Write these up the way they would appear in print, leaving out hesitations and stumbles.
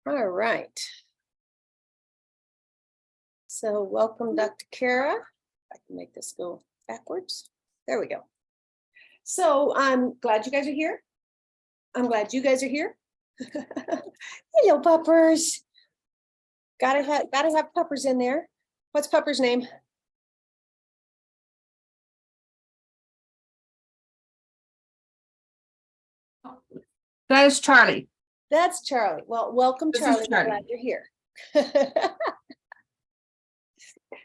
All right. So welcome, Dr. Kara. I can make this go backwards. There we go. So I'm glad you guys are here. I'm glad you guys are here. Hello, puppers. Gotta have puppers in there. What's pupper's name? That is Charlie. That's Charlie. Well, welcome, This is Charlie. I'm Charlie. glad you're here.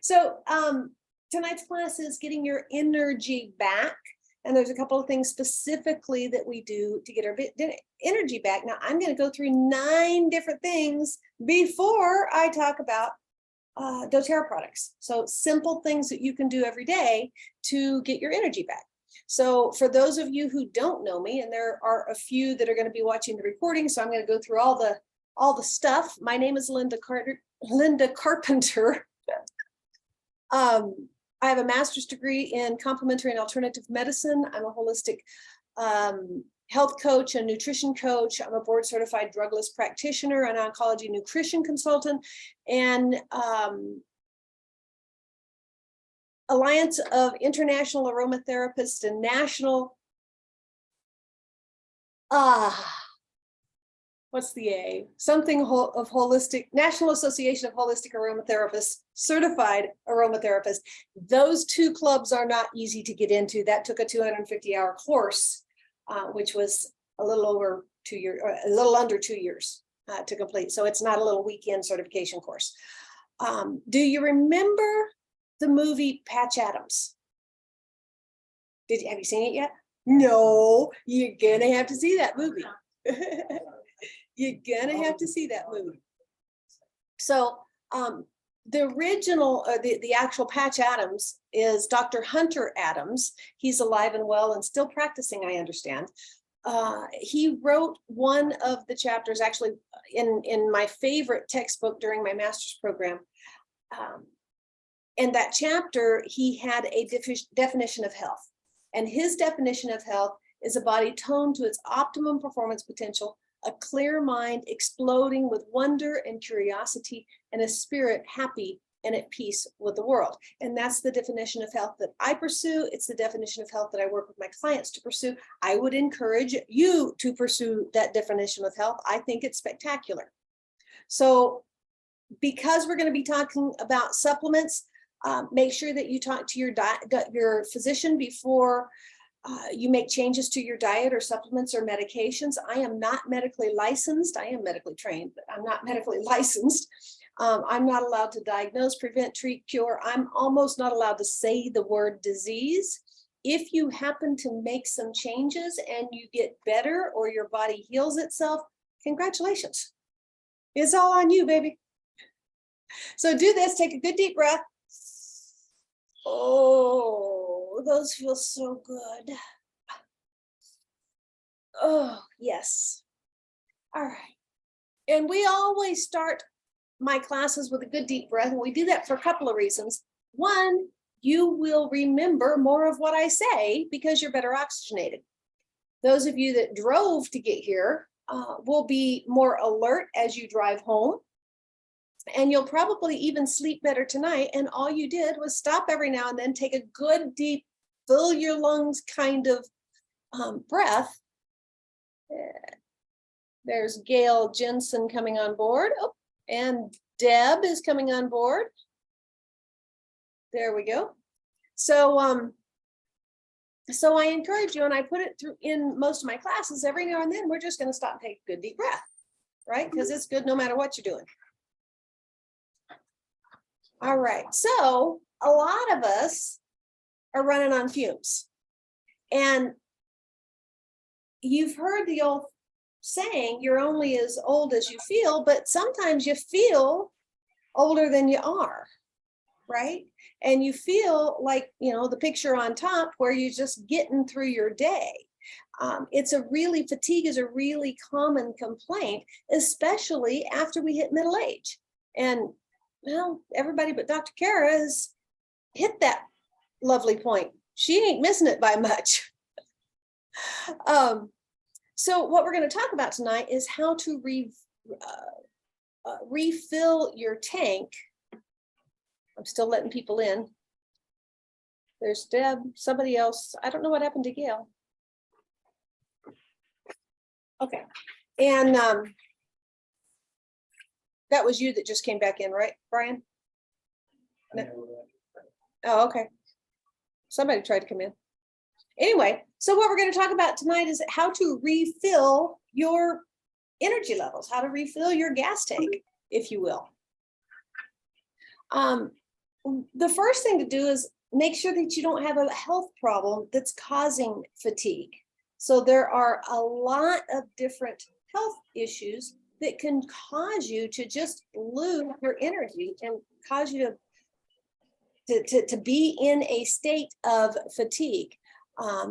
So tonight's class is getting your energy back. And there's a couple of things specifically that we do to get our energy back. Now, I'm going to go through 9 different things before I talk about doTERRA products. So simple things that you can do every day to get your energy back. So for those of you who don't know me, and there are a few that are going to be watching the recording, so I'm going to go through all the stuff. My name is Linda Carpenter. I have a master's degree in complementary and alternative medicine. I'm a holistic health coach and nutrition coach. I'm a board certified drugless practitioner, an oncology nutrition consultant, and Alliance of International Aromatherapists and National, what's the A? Something of holistic, National Association of Holistic Aromatherapists, certified aromatherapist. Those 2 clubs are not easy to get into. That took a 250-hour course, which was a little over 2 years, or a little under 2 years to complete. So it's not a little weekend certification course. Do you remember the movie Patch Adams? Have you seen it yet? No, you're gonna have to see that movie. You're gonna have to see that movie. So the original, the actual Patch Adams is Dr. Hunter Adams. He's alive and well and still practicing, I understand. He wrote one of the chapters, actually in my favorite textbook during my master's program. In that chapter, he had a definition of health. And his definition of health is a body toned to its optimum performance potential, a clear mind exploding with wonder and curiosity, and a spirit happy and at peace with the world. And that's the definition of health that I pursue. It's the definition of health that I work with my clients to pursue. I would encourage you to pursue that definition of health. I think it's spectacular. So because we're going to be talking about supplements, make sure that you talk to your physician before you make changes to your diet or supplements or medications. I am not medically licensed. I am medically trained, but I'm not medically licensed. I'm not allowed to diagnose, prevent, treat, cure. I'm almost not allowed to say the word disease. If you happen to make some changes and you get better or your body heals itself, congratulations. It's all on you, baby. So do this, take a good deep breath. Oh, those feel so good. Oh, yes. All right. And we always start my classes with a good deep breath, and we do that for a couple of reasons. One, you will remember more of what I say because you're better oxygenated. Those of you that drove to get here will be more alert as you drive home. And you'll probably even sleep better tonight. And all you did was stop every now and then, take a good deep, fill your lungs kind of breath. There's Gail Jensen coming on board. Oh, and Deb is coming on board. There we go. So, so I encourage you, and I put it through in most of my classes, every now and then, we're just going to stop and take a good deep breath, right? Because it's good no matter what you're doing. All right, so a lot of us are running on fumes. And you've heard the old saying, you're only as old as you feel, but sometimes you feel older than you are, right? And you feel like, you know, the picture on top where you're just getting through your day. Fatigue is a really common complaint, especially after we hit middle age. And well, everybody but Dr. Kara has hit that lovely point. She ain't missing it by much. So what we're going to talk about tonight is how to refill your tank. I'm still letting people in. There's Deb, somebody else. I don't know what happened to Gail. Okay, and that was you that just came back in, right, Brian? No. Oh, okay. Somebody tried to come in. Anyway, so what we're going to talk about tonight is how to refill your energy levels, how to refill your gas tank, if you will. The first thing to do is make sure that you don't have a health problem that's causing fatigue. So there are a lot of different health issues that can cause you to just lose your energy and cause you to be in a state of fatigue.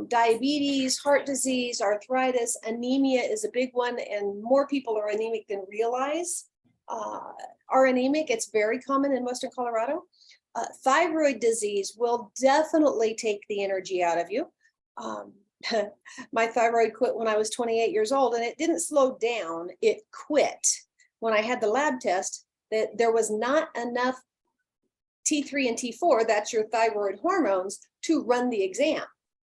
Diabetes, heart disease, arthritis, anemia is a big one, and more people are anemic than realize. Are anemic, it's very common in Western Colorado. Thyroid disease will definitely take the energy out of you. My thyroid quit when I was 28 years old, and it didn't slow down, it quit. When I had the lab test, that there was not enough T3 and T4, that's your thyroid hormones, to run the exam.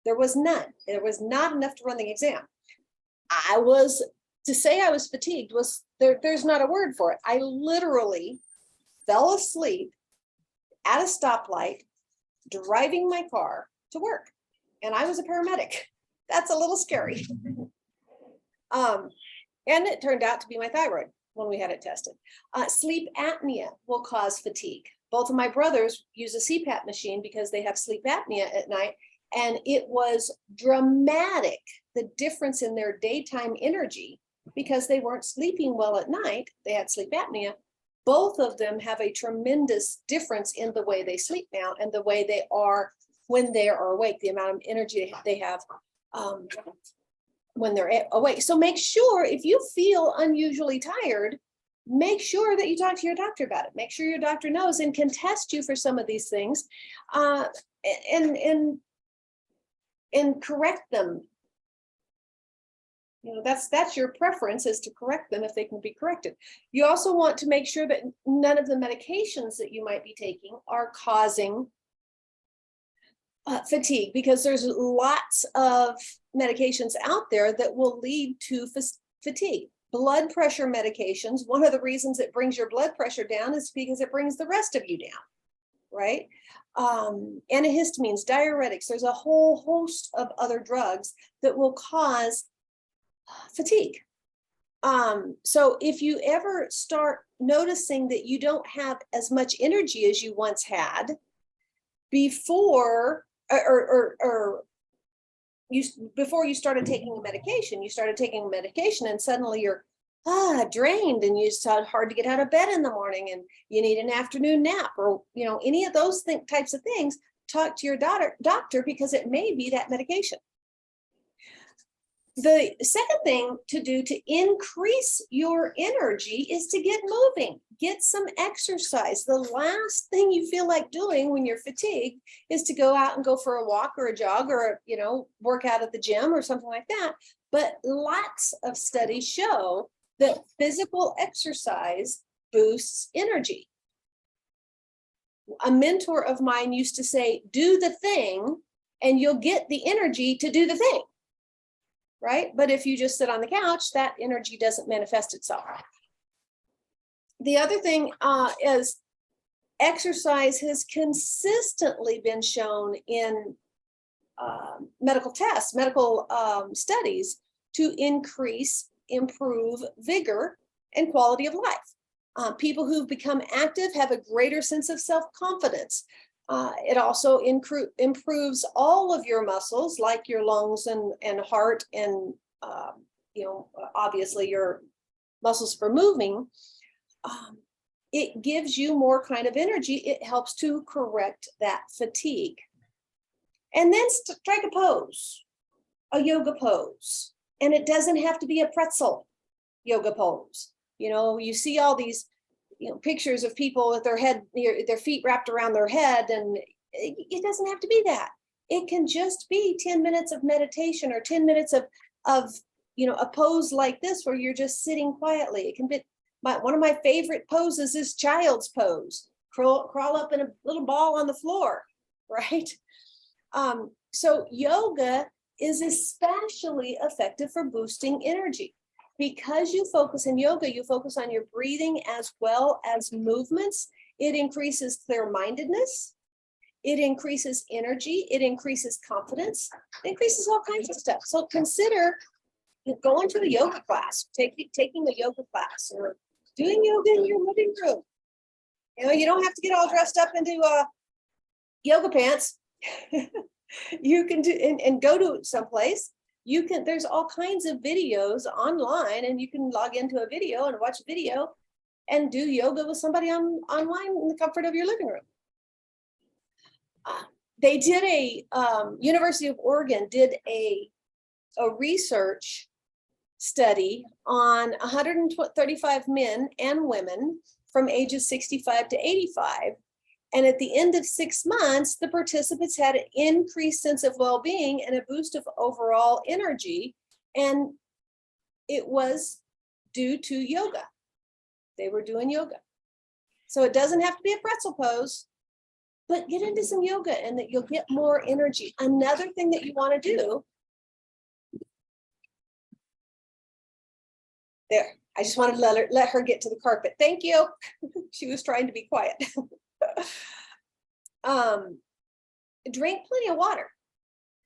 There was none. There was not enough to run the exam. To say I was fatigued was, there's not a word for it. I literally fell asleep at a stoplight, driving my car to work. And I was a paramedic. That's a little scary. And it turned out to be my thyroid when we had it tested. Sleep apnea will cause fatigue. Both of my brothers use a CPAP machine because they have sleep apnea at night. And it was dramatic, the difference in their daytime energy, because they weren't sleeping well at night. They had sleep apnea. Both of them have a tremendous difference in the way they sleep now and the way they are when they are awake, the amount of energy they have when they're awake. So make sure, if you feel unusually tired, make sure that you talk to your doctor about it. Make sure your doctor knows and can test you for some of these things, and correct them. You know, that's your preference, is to correct them if they can be corrected. You also want to make sure that none of the medications that you might be taking are causing fatigue, because there's lots of medications out there that will lead to fatigue. Blood pressure medications, one of the reasons it brings your blood pressure down is because it brings the rest of you down, right? Antihistamines, diuretics, there's a whole host of other drugs that will cause fatigue. So if you ever start noticing that you don't have as much energy as you once had before, before you started taking a medication, and suddenly you're drained, and it's hard to get out of bed in the morning, and you need an afternoon nap, or any of those types of things, talk to your doctor, because it may be that medication. The second thing to do to increase your energy is to get moving, get some exercise. The last thing you feel like doing when you're fatigued is to go out and go for a walk or a jog, or, work out at the gym or something like that. But lots of studies show that physical exercise boosts energy. A mentor of mine used to say, do the thing and you'll get the energy to do the thing. Right? But if you just sit on the couch, that energy doesn't manifest itself. The other thing is exercise has consistently been shown in medical tests, medical studies, to improve vigor and quality of life. People who've become active have a greater sense of self-confidence. It also improves all of your muscles, like your lungs and heart, and obviously your muscles for moving. It gives you more kind of energy. It helps to correct that fatigue. And then strike a pose, a yoga pose. And it doesn't have to be a pretzel yoga pose. You see all these pictures of people with their feet wrapped around their head, and it doesn't have to be that. It can just be 10 minutes of meditation, or 10 minutes of a pose like this, where you're just sitting quietly. It can be One of my favorite poses is child's pose. Crawl up in a little ball on the floor, right? So yoga is especially effective for boosting energy. Because you focus in yoga, you focus on your breathing as well as movements. It increases clear-mindedness. It increases energy. It increases confidence. It increases all kinds of stuff. So consider going to a yoga class, taking a yoga class, or doing yoga in your living room. You know, you don't have to get all dressed up into yoga pants. You can do and go to someplace. You can, there's all kinds of videos online, and you can log into a video and watch a video and do yoga with somebody online in the comfort of your living room. They did University of Oregon did a research study on 135 men and women from ages 65 to 85. And at the end of 6 months, the participants had an increased sense of well-being and a boost of overall energy. And it was due to yoga. They were doing yoga. So it doesn't have to be a pretzel pose, but get into some yoga and that you'll get more energy. Another thing that you want to do. There, I just wanted to let her get to the carpet. Thank you. She was trying to be quiet. Drink plenty of water,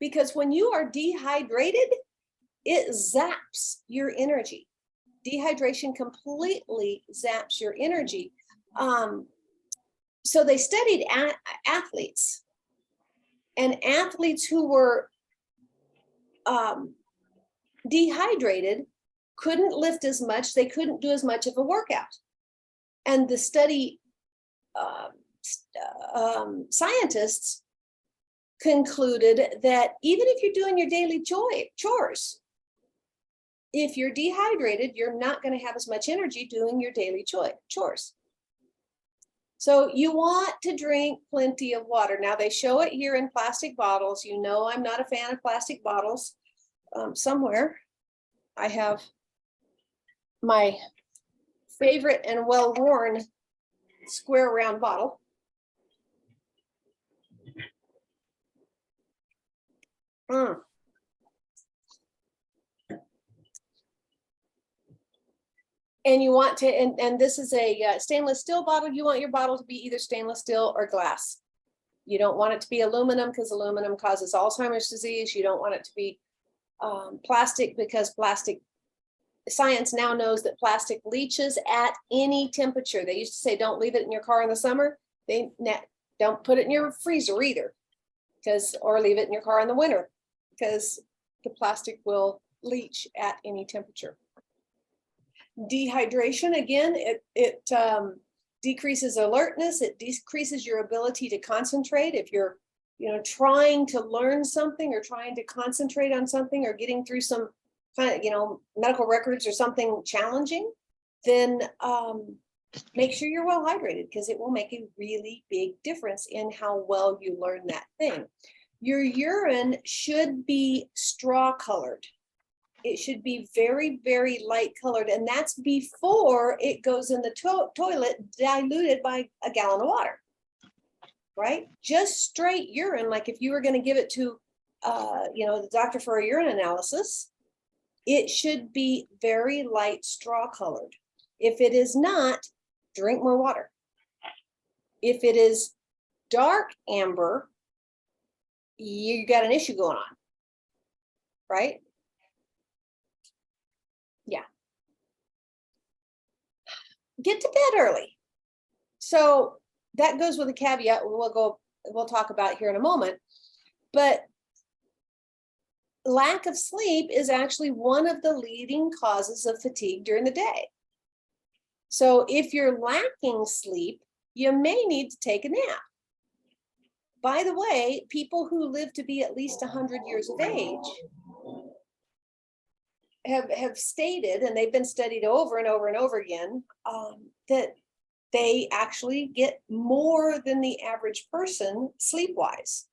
because when you are dehydrated, it zaps your energy. Dehydration completely zaps your energy. So they studied athletes, and athletes who were dehydrated couldn't lift as much. They couldn't do as much of a workout. And the study scientists concluded that even if you're doing your daily chores, if you're dehydrated, you're not going to have as much energy doing your daily chores. So you want to drink plenty of water. Now they show it here in plastic bottles. You know, I'm not a fan of plastic bottles. Somewhere I have my favorite and well-worn square round bottle. And you want to, and this is a stainless steel bottle. You want your bottle to be either stainless steel or glass. You don't want it to be aluminum, because aluminum causes Alzheimer's disease. You don't want it to be plastic, because plastic, science now knows that plastic leaches at any temperature. They used to say, don't leave it in your car in the summer. They don't put it in your freezer either, or leave it in your car in the winter, because the plastic will leach at any temperature. Dehydration, again, it decreases alertness. It decreases your ability to concentrate. If you're, trying to learn something or trying to concentrate on something or getting through some kind of, medical records or something challenging, then make sure you're well hydrated, because it will make a really big difference in how well you learn that thing. Your urine should be straw colored. It should be very, very light colored, and that's before it goes in the toilet diluted by a gallon of water, right? Just straight urine, like if you were going to give it to, the doctor for a urine analysis, it should be very light straw colored. If it is not, drink more water. If it is dark amber, you got an issue going on, right? Yeah. Get to bed early. So that goes with a caveat we'll talk about here in a moment. But lack of sleep is actually one of the leading causes of fatigue during the day. So if you're lacking sleep, you may need to take a nap. By the way, people who live to be at least 100 years of age have stated, and they've been studied over and over and over again, that they actually get more than the average person sleep-wise.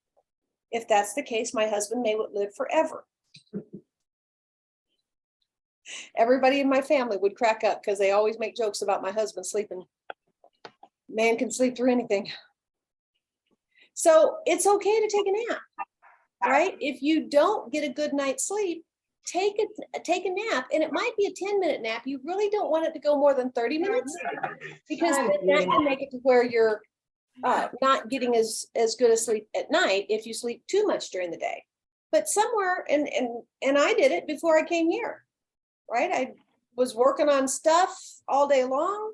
If that's the case, my husband may live forever. Everybody in my family would crack up because they always make jokes about my husband sleeping. Man can sleep through anything. So it's okay to take a nap, right? If you don't get a good night's sleep, take a nap, and it might be a 10-minute nap. You really don't want it to go more than 30 minutes because then that can make it to where you're not getting as good a sleep at night if you sleep too much during the day. But somewhere, and I did it before I came here, right? I was working on stuff all day long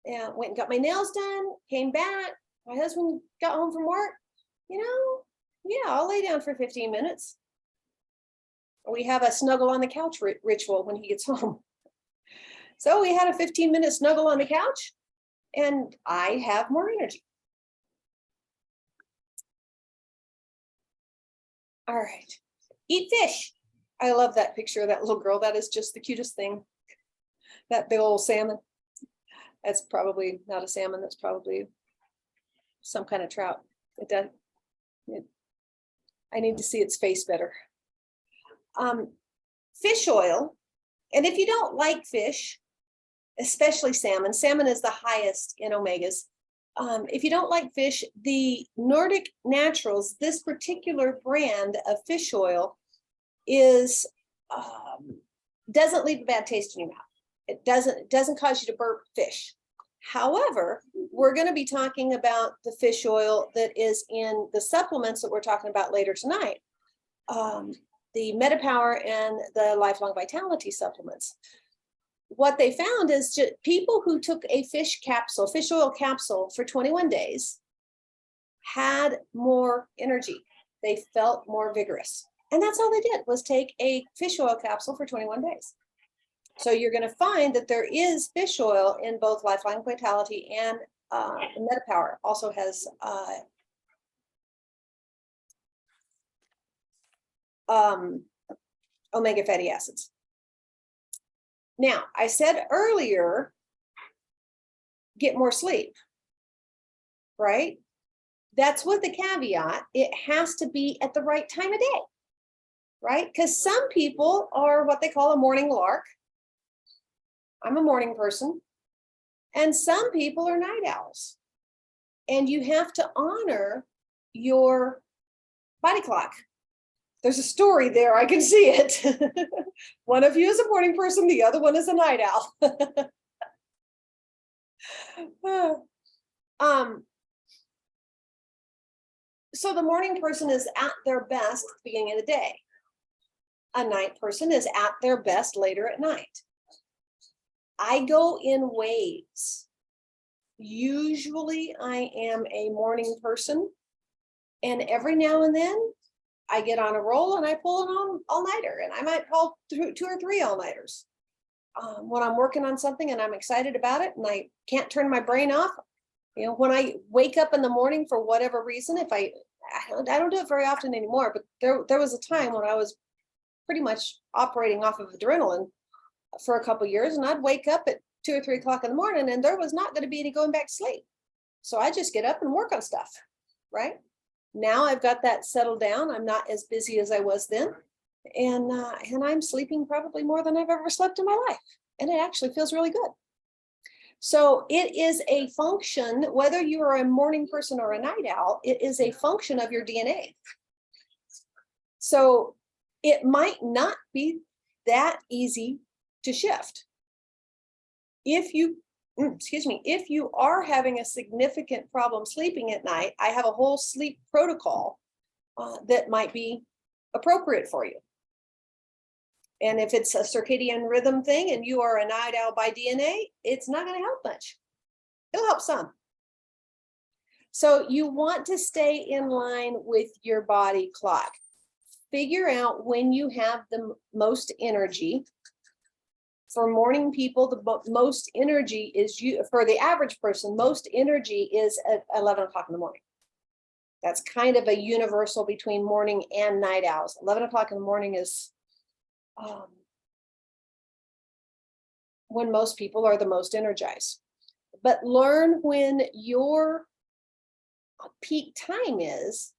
and went and got my nails done, came back. My husband got home from work, yeah, I'll lay down for 15 minutes. We have a snuggle on the couch ritual when he gets home. So we had a 15-minute snuggle on the couch and I have more energy. All right, eat fish. I love that picture of that little girl. That is just the cutest thing. That big old salmon. That's probably not a salmon. That's probably some kind of trout. I need to see its face better. Fish oil. And if you don't like fish, especially salmon is the highest in omegas. If you don't like fish, the Nordic Naturals, this particular brand of fish oil is doesn't leave a bad taste in your mouth. It doesn't cause you to burp fish. However, we're going to be talking about the fish oil that is in the supplements that we're talking about later tonight. The MetaPower and the Lifelong Vitality supplements. What they found is just people who took a fish oil capsule for 21 days had more energy. They felt more vigorous. And that's all they did was take a fish oil capsule for 21 days. So you're going to find that there is fish oil in both Lifelong Vitality and MetaPower. Also has omega fatty acids. Now, I said earlier, get more sleep, right? That's with the caveat, it has to be at the right time of day, right? Because some people are what they call a morning lark. I'm a morning person. And some people are night owls. And you have to honor your body clock. There's a story there, I can see it. One of you is a morning person, the other one is a night owl. So the morning person is at their best at the beginning of the day. A night person is at their best later at night. I go in waves. Usually I am a morning person, and every now and then I get on a roll and I pull an all-nighter, and I might pull 2 or 3 all-nighters. When I'm working on something and I'm excited about it and I can't turn my brain off, when I wake up in the morning for whatever reason, if I don't do it very often anymore, but there was a time when I was pretty much operating off of adrenaline for a couple of years, and I'd wake up at 2 or 3 o'clock in the morning and there was not going to be any going back to sleep. So I just get up and work on stuff, right? Now I've got that settled down. I'm not as busy as I was then. And I'm sleeping probably more than I've ever slept in my life. And it actually feels really good. So it is a function, whether you are a morning person or a night owl, it is a function of your DNA. So it might not be that easy to shift. If you are having a significant problem sleeping at night, I have a whole sleep protocol that might be appropriate for you. And if it's a circadian rhythm thing and you are a night owl by DNA, it's not going to help much. It'll help some. So you want to stay in line with your body clock. Figure out when you have the most energy. For morning people, the most energy is for the average person, most energy is at 11 o'clock in the morning. That's kind of a universal between morning and night owls. 11 o'clock in the morning is when most people are the most energized. But learn when your peak time is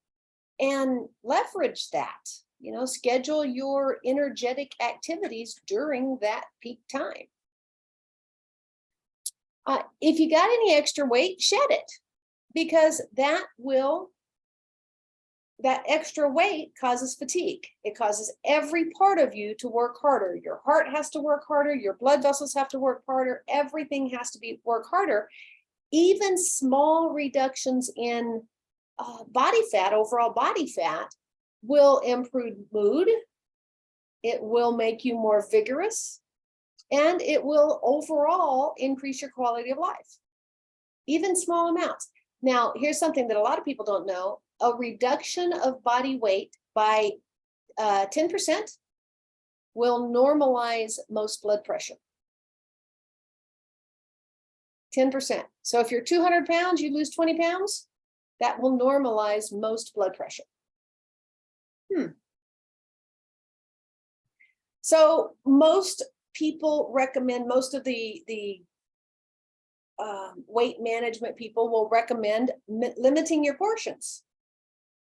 and leverage that. schedule your energetic activities during that peak time. If you got any extra weight, shed it, because that extra weight causes fatigue. It causes every part of you to work harder. Your heart has to work harder. Your blood vessels have to work harder. Everything has to work harder. Even small reductions in body fat, overall body fat, will improve mood. It will make you more vigorous, and it will overall increase your quality of life, even small amounts. Now, here's something that a lot of people don't know. A reduction of body weight by 10% will normalize most blood pressure. 10%. So if you're 200 pounds, you lose 20 pounds, that will normalize most blood pressure. So most people recommend, most of the weight management people will recommend limiting your portions,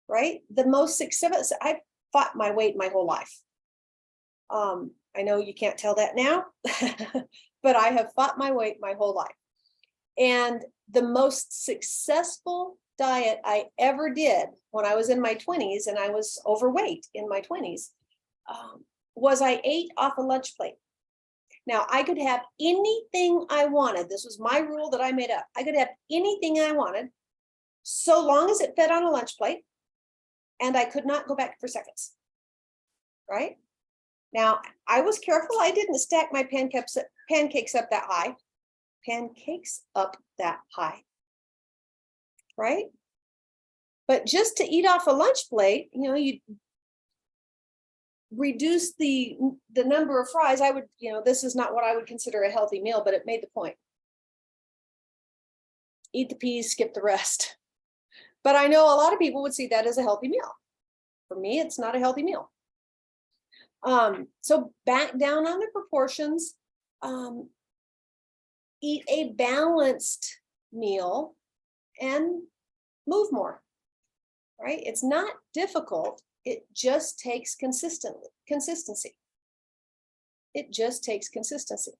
right? The most successful, I've fought my weight my whole life. I know you can't tell that now, but I have fought my weight my whole life. And the most successful diet I ever did when I was in my 20s, and I was overweight in my 20s, was I ate off a lunch plate. Now, I could have anything I wanted. This was my rule that I made up. I could have anything I wanted, so long as it fit on a lunch plate, and I could not go back for seconds, right? Now, I was careful. I didn't stack my pancakes up that high. Pancakes up that high, right? But just to eat off a lunch plate, you reduce the number of fries. I would, this is not what I would consider a healthy meal, but it made the point. Eat the peas, skip the rest. But I know a lot of people would see that as a healthy meal. For me, it's not a healthy meal. So back down on the proportions. Eat a balanced meal and move more, right? It's not difficult. It just takes consistency. It just takes consistency.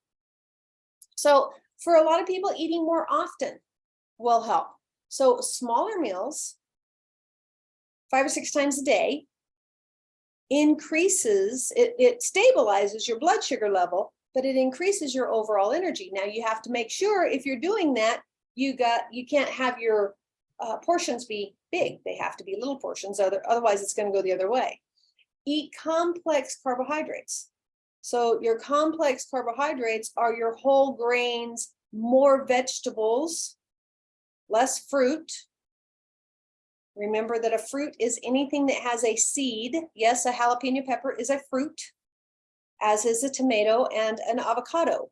So for a lot of people, eating more often will help. So smaller meals, 5 or 6 times a day, increases, it stabilizes your blood sugar level, but it increases your overall energy. Now you have to make sure, if you're doing that, you can't have your portions be big. They have to be little portions, otherwise it's going to go the other way. Eat complex carbohydrates. So your complex carbohydrates are your whole grains, more vegetables, less fruit. Remember that a fruit is anything that has a seed. Yes, a jalapeno pepper is a fruit, as is a tomato and an avocado.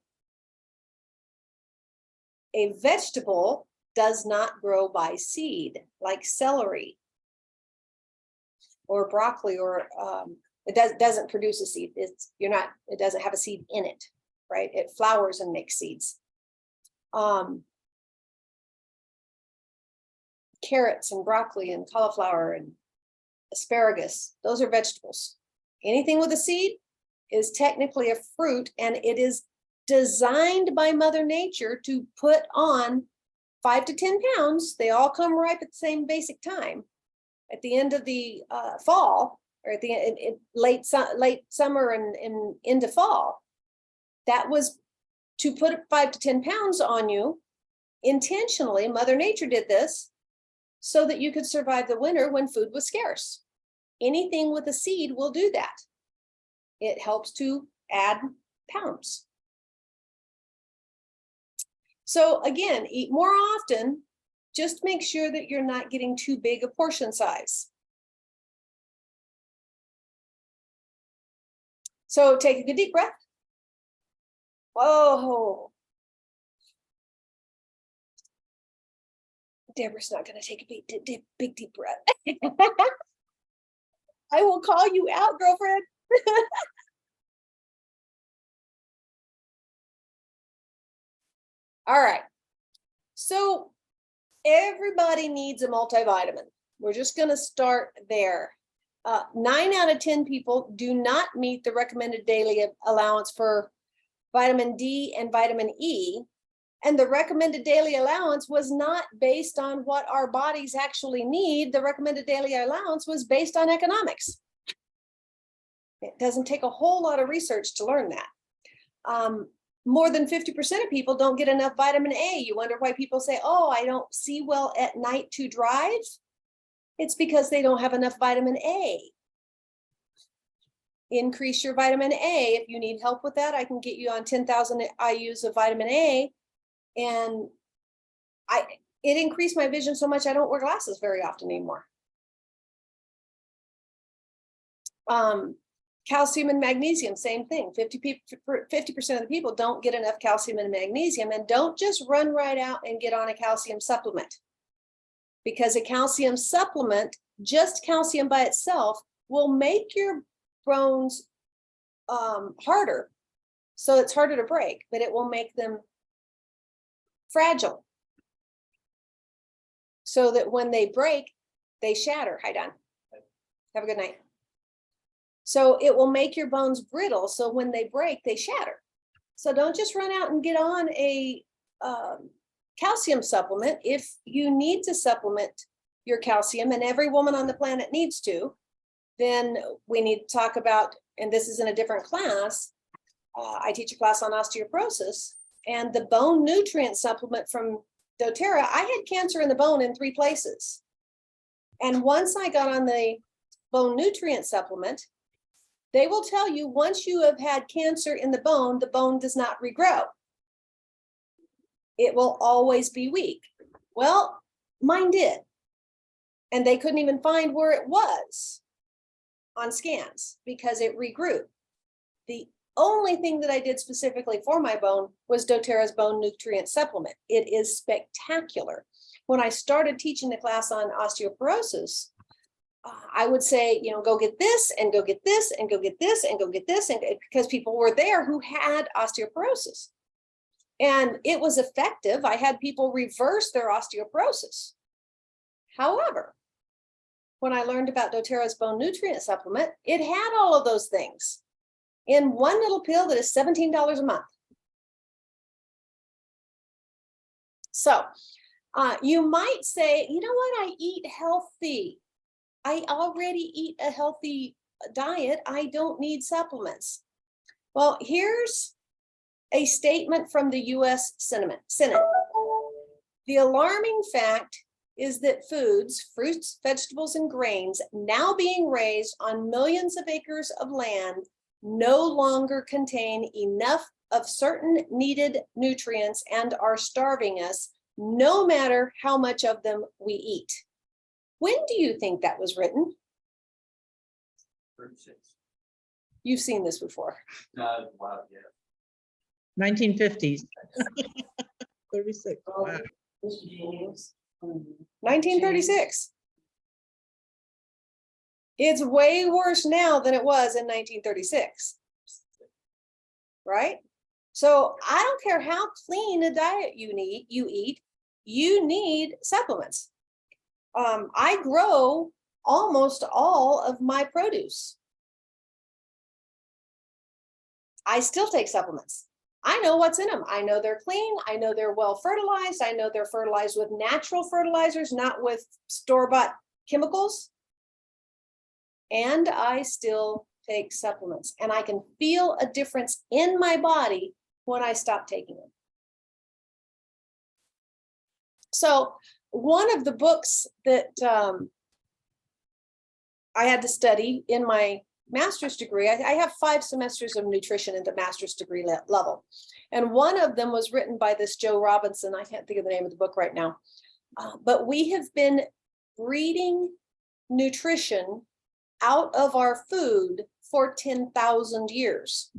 A vegetable does not grow by seed, like celery or broccoli, or it doesn't produce a seed. It doesn't have a seed in it, right? It flowers and makes seeds. Carrots and broccoli and cauliflower and asparagus, those are vegetables. Anything with a seed is technically a fruit, and it is designed by Mother Nature to put on 5 to 10 pounds. They all come ripe at the same basic time, at the end of the fall, or at the late summer and into fall. That was to put 5 to 10 pounds on you intentionally. Mother Nature did this so that you could survive the winter when food was scarce. Anything with a seed will do that. It helps to add pounds. So again, eat more often. Just make sure that you're not getting too big a portion size. So take a good deep breath. Whoa. Deborah's not going to take a big deep breath. I will call you out, girlfriend. All right. So everybody needs a multivitamin. We're just going to start there. 9 out of 10 people do not meet the recommended daily allowance for vitamin D and vitamin E. And the recommended daily allowance was not based on what our bodies actually need. The recommended daily allowance was based on economics. It doesn't take a whole lot of research to learn that. More than 50% of people don't get enough vitamin A. You wonder why people say, oh, I don't see well at night to drive. It's because they don't have enough vitamin A. Increase your vitamin A. If you need help with that, I can get you on 10,000 IUs of vitamin A. And it increased my vision so much I don't wear glasses very often anymore. Calcium and magnesium, same thing. 50% of the people don't get enough calcium and magnesium, and don't just run right out and get on a calcium supplement. Because a calcium supplement, just calcium by itself, will make your bones harder. So it's harder to break, but it will make them fragile. So that when they break, they shatter. Hi, Don. Have a good night. So it will make your bones brittle. So when they break, they shatter. So don't just run out and get on a calcium supplement. If you need to supplement your calcium, and every woman on the planet needs to, then we need to talk about, and this is in a different class, I teach a class on osteoporosis, and the bone nutrient supplement from doTERRA. I had cancer in the bone in 3 places. And once I got on the bone nutrient supplement, they will tell you once you have had cancer in the bone does not regrow. It will always be weak. Well, mine did. And they couldn't even find where it was on scans because it regrew. The only thing that I did specifically for my bone was doTERRA's bone nutrient supplement. It is spectacular. When I started teaching the class on osteoporosis, I would say, go get this and go get this and go get this and go get this, and because people were there who had osteoporosis. And it was effective. I had people reverse their osteoporosis. However, when I learned about doTERRA's bone nutrient supplement, it had all of those things in one little pill that is $17 a month. So you might say, you know what, I eat healthy. I already eat a healthy diet. I don't need supplements. Well, here's a statement from the US Senate. The alarming fact is that foods, fruits, vegetables, and grains now being raised on millions of acres of land no longer contain enough of certain needed nutrients and are starving us, no matter how much of them we eat. When do you think that was written? 36. You've seen this before. Wow, yeah. 1950s. 36. Wow. 1936. It's way worse now than it was in 1936. Right? So I don't care how clean a diet you eat, you need supplements. I grow almost all of my produce. I still take supplements. I know what's in them. I know they're clean. I know they're well fertilized. I know they're fertilized with natural fertilizers, not with store-bought chemicals. And I still take supplements. And I can feel a difference in my body when I stop taking them. So one of the books that I had to study in my master's degree, I have 5 semesters of nutrition at the master's degree level. And one of them was written by this Joe Robinson. I can't think of the name of the book right now. But we have been breeding nutrition out of our food for 10,000 years.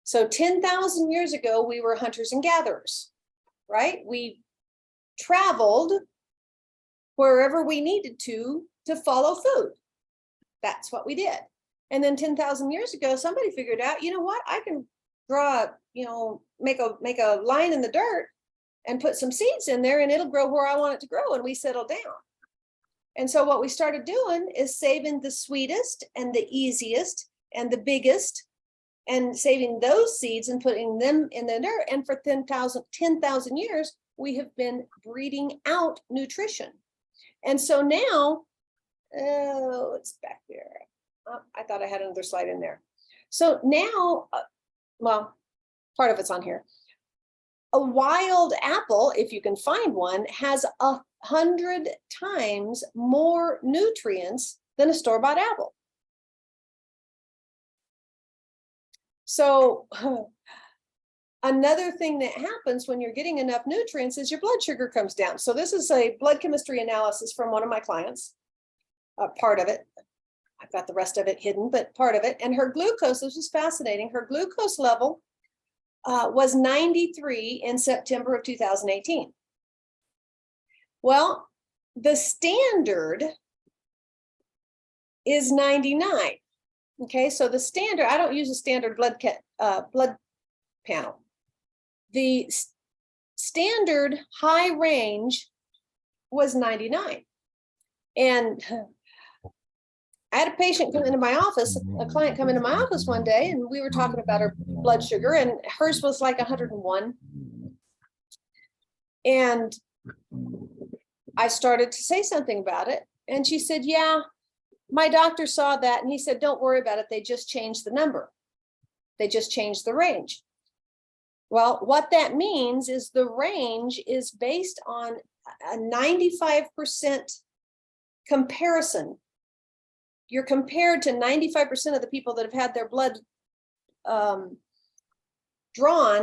So 10,000 years ago, we were hunters and gatherers, right? We traveled wherever we needed to follow food. That's what we did. And then 10,000 years ago, somebody figured out, you know what, I can draw, make a line in the dirt and put some seeds in there and it'll grow where I want it to grow. And we settled down. And so what we started doing is saving the sweetest and the easiest and the biggest and saving those seeds and putting them in the dirt. And for 10,000 years, we have been breeding out nutrition. And so now, oh, it's back there. Oh, I thought I had another slide in there. So now, well, part of it's on here. A wild apple, if you can find one, has 100 times more nutrients than a store-bought apple. So another thing that happens when you're getting enough nutrients is your blood sugar comes down. So this is a blood chemistry analysis from one of my clients, part of it. I've got the rest of it hidden, but part of it. And her glucose, this was fascinating. Her glucose level was 93 in September of 2018. Well, the standard is 99. Okay, so the standard, I don't use a standard blood panel. The standard high range was 99. And I had a patient come into my office, a client come into my office one day, and we were talking about her blood sugar, and hers was like 101. And I started to say something about it. And she said, yeah, my doctor saw that. And he said, don't worry about it. They just changed the number. They just changed the range. Well, what that means is the range is based on a 95% comparison. You're compared to 95% of the people that have had their blood drawn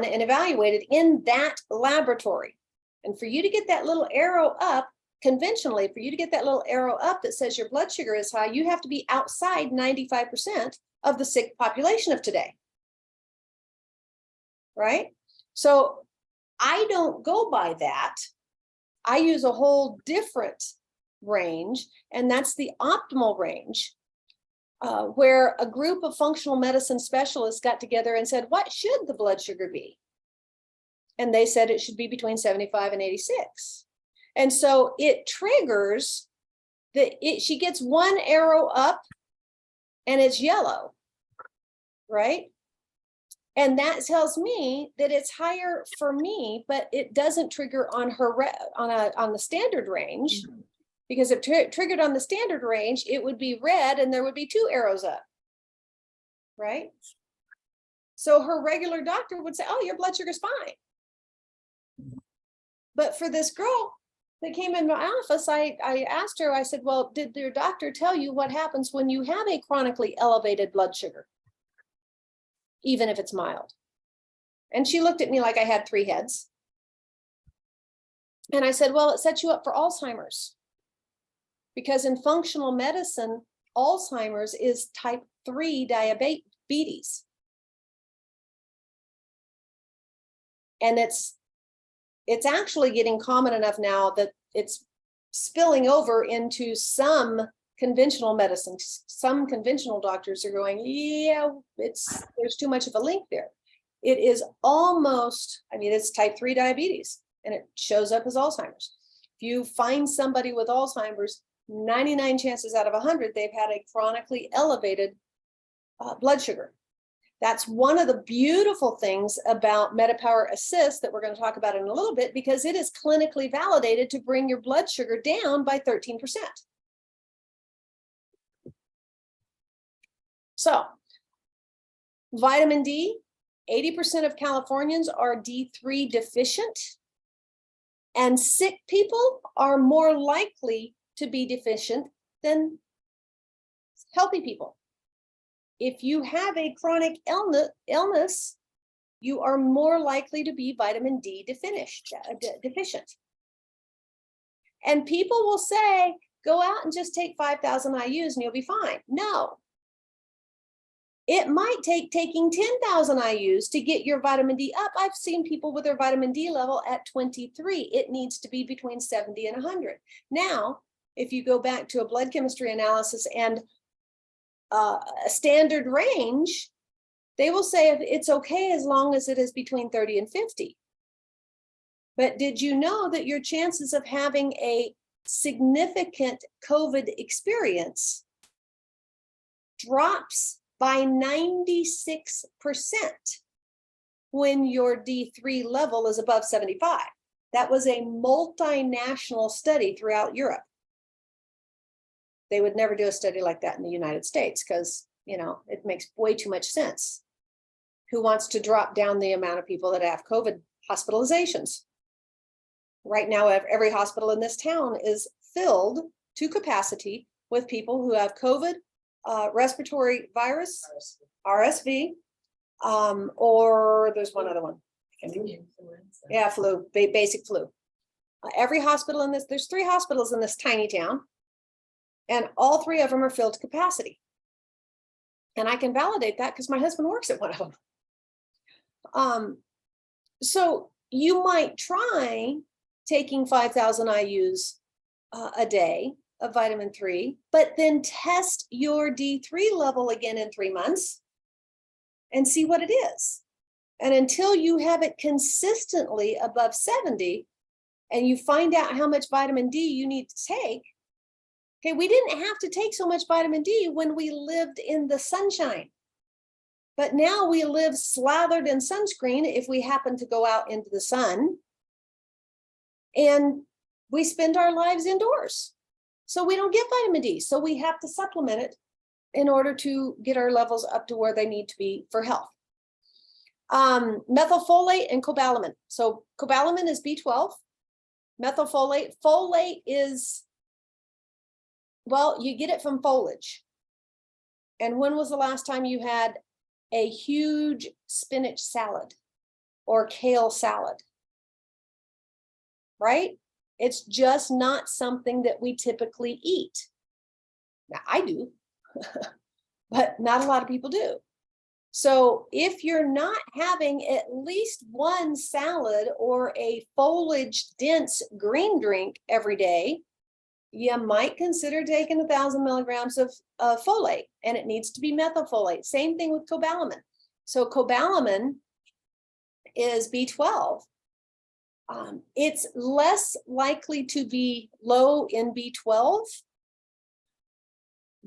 and evaluated in that laboratory. And for you to get that little arrow up, conventionally, for you to get that little arrow up that says your blood sugar is high, you have to be outside 95% of the sick population of today. Right? So I don't go by that. I use a whole different range, and that's the optimal range, where a group of functional medicine specialists got together and said, what should the blood sugar be? And they said it should be between 75 and 86. And so it triggers she gets one arrow up and it's yellow, right? And that tells me that it's higher for me, but it doesn't trigger on her on the standard range, because if triggered on the standard range, it would be red and there would be 2 arrows up, right? So her regular doctor would say, oh, your blood sugar's fine. But for this girl that came in my office, I asked her, I said, well, did your doctor tell you what happens when you have a chronically elevated blood sugar, even if it's mild? And she looked at me like I had 3 heads. And I said, well, it sets you up for Alzheimer's. Because in functional medicine, Alzheimer's is type 3 diabetes. And it's actually getting common enough now that it's spilling over into some conventional medicine. Some conventional doctors are going, yeah, there's too much of a link there. It is almost, I mean, it's type 3 diabetes and it shows up as Alzheimer's. If you find somebody with Alzheimer's, 99 chances out of 100, they've had a chronically elevated blood sugar. That's one of the beautiful things about MetaPower Assist that we're going to talk about in a little bit, because it is clinically validated to bring your blood sugar down by 13%. So, vitamin D, 80% of Californians are D3 deficient, and sick people are more likely to be deficient than healthy people. If you have a chronic illness, you are more likely to be vitamin D deficient. And people will say, go out and just take 5,000 IUs and you'll be fine. No. It might take taking 10,000 IUs to get your vitamin D up. I've seen people with their vitamin D level at 23. It needs to be between 70 and 100. Now, if you go back to a blood chemistry analysis and a standard range, they will say it's okay as long as it is between 30 and 50. But did you know that your chances of having a significant COVID experience drops by 96% when your D3 level is above 75. That was a multinational study throughout Europe. They would never do a study like that in the United States because, you know, it makes way too much sense. Who wants to drop down the amount of people that have COVID hospitalizations? Right now, every hospital in this town is filled to capacity with people who have COVID, respiratory virus, RSV, or there's one other one. Yeah, flu, basic flu. Every hospital in this, there's 3 hospitals in this tiny town, and all 3 of them are filled to capacity. And I can validate that because my husband works at one of them. So you might try taking 5,000 IUs a day of vitamin 3, but then test your D3 level again in 3 months and see what it is. And until you have it consistently above 70 and you find out how much vitamin D you need to take, okay, we didn't have to take so much vitamin D when we lived in the sunshine. But now we live slathered in sunscreen if we happen to go out into the sun. And we spend our lives indoors. So we don't get vitamin D. So we have to supplement it in order to get our levels up to where they need to be for health. Methylfolate and cobalamin. So cobalamin is B12. Folate is, well, you get it from foliage. And when was the last time you had a huge spinach salad or kale salad? Right? It's just not something that we typically eat. Now, I do, but not a lot of people do. So if you're not having at least one salad or a foliage dense green drink every day, you might consider taking 1,000 milligrams of folate, and it needs to be methylfolate. Same thing with cobalamin. So cobalamin is B12. It's less likely to be low in B12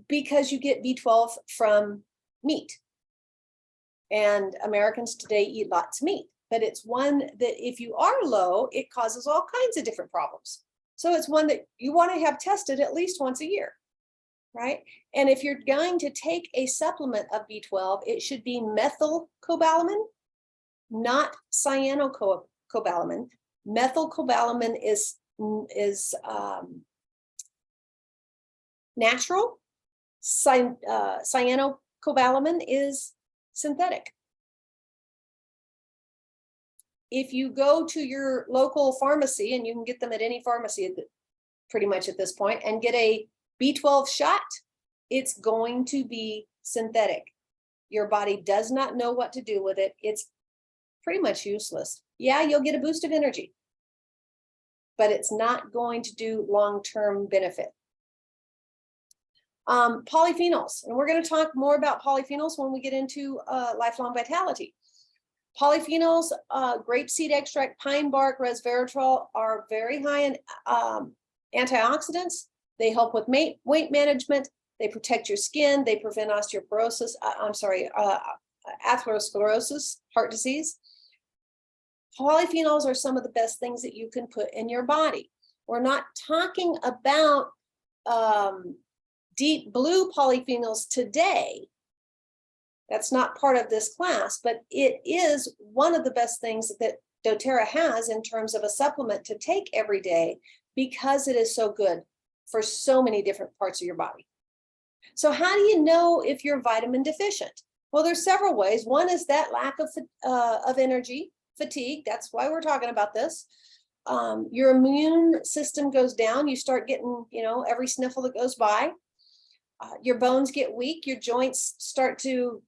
because you get B12 from meat. And Americans today eat lots of meat, but it's one that if you are low, it causes all kinds of different problems. So it's one that you want to have tested at least once a year, right? And if you're going to take a supplement of B12, it should be methylcobalamin, not cyanocobalamin. Methylcobalamin is natural. Cyanocobalamin is synthetic. If you go to your local pharmacy, and you can get them at any pharmacy pretty much at this point, and get a B12 shot, it's going to be synthetic. Your body does not know what to do with it. It's pretty much useless. Yeah, you'll get a boost of energy, but it's not going to do long-term benefit. Polyphenols, and we're going to talk more about polyphenols when we get into lifelong vitality. Polyphenols, grapeseed extract, pine bark, resveratrol are very high in antioxidants. They help with weight management. They protect your skin. They prevent osteoporosis. Atherosclerosis, heart disease. Polyphenols are some of the best things that you can put in your body. We're not talking about deep blue polyphenols today. That's not part of this class, but it is one of the best things that doTERRA has in terms of a supplement to take every day because it is so good for so many different parts of your body. So how do you know if you're vitamin deficient? Well, there's several ways. One is that lack of energy, fatigue. That's why we're talking about this. Your immune system goes down. You start getting, every sniffle that goes by. Your bones get weak. Your joints start to,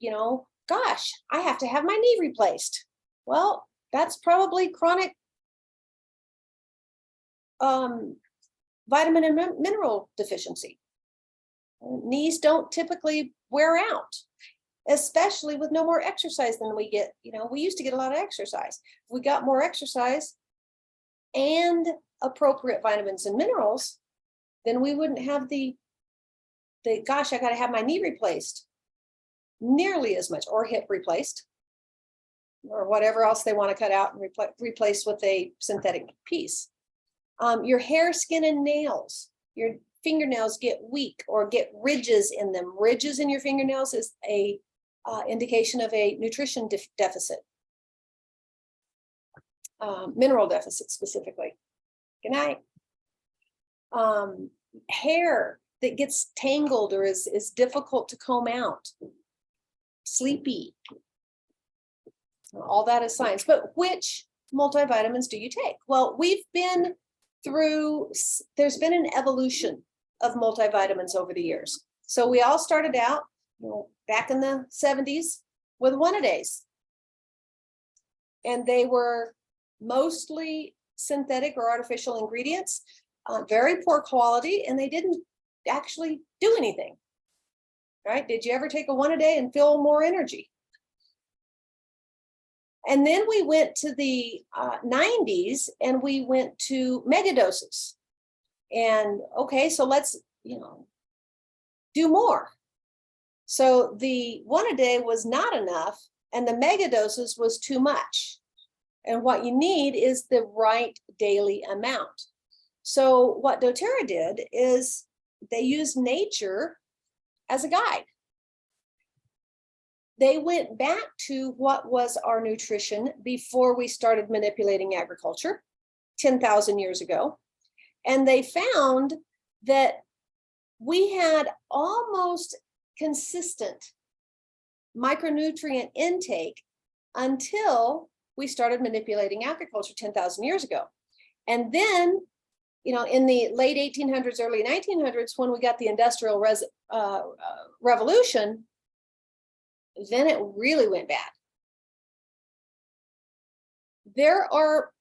gosh, I have to have my knee replaced. Well, that's probably chronic vitamin and mineral deficiency. Knees don't typically wear out, especially with no more exercise than we get. We used to get a lot of exercise. We got more exercise and appropriate vitamins and minerals. then we wouldn't have the gosh, I got to have my knee replaced nearly as much, or hip replaced, or whatever else they want to cut out and replace with a synthetic piece. Your hair, skin, and nails, your fingernails get weak or get ridges in them. Ridges in your fingernails is a indication of a nutrition deficit, mineral deficit specifically. Good night. Hair that gets tangled or is difficult to comb out, sleepy. All that is science. But which multivitamins do you take? Well, we've been through, there's been an evolution of multivitamins over the years. So we all started out, back in the 70s with one-a-days. And they were mostly synthetic or artificial ingredients, very poor quality, and they didn't actually do anything. Right? Did you ever take a one-a-day and feel more energy? And then we went to the 90s and we went to megadoses. And okay, so let's, do more. So the one-a-day was not enough and the megadoses was too much. And what you need is the right daily amount. So what doTERRA did is they used nature as a guide. They went back to what was our nutrition before we started manipulating agriculture 10,000 years ago. And they found that we had almost consistent micronutrient intake until we started manipulating agriculture 10,000 years ago. And then, in the late 1800s, early 1900s, when we got the Industrial Revolution, then it really went bad. There are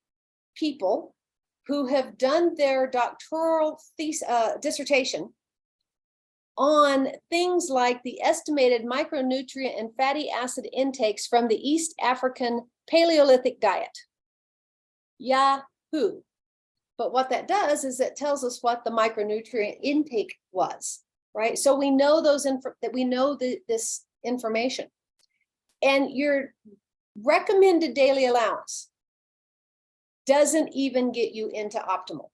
people who have done their doctoral dissertation on things like the estimated micronutrient and fatty acid intakes from the East African Paleolithic diet. Yahoo! But what that does is it tells us what the micronutrient intake was, right? So we know this information. And your recommended daily allowance doesn't even get you into optimal.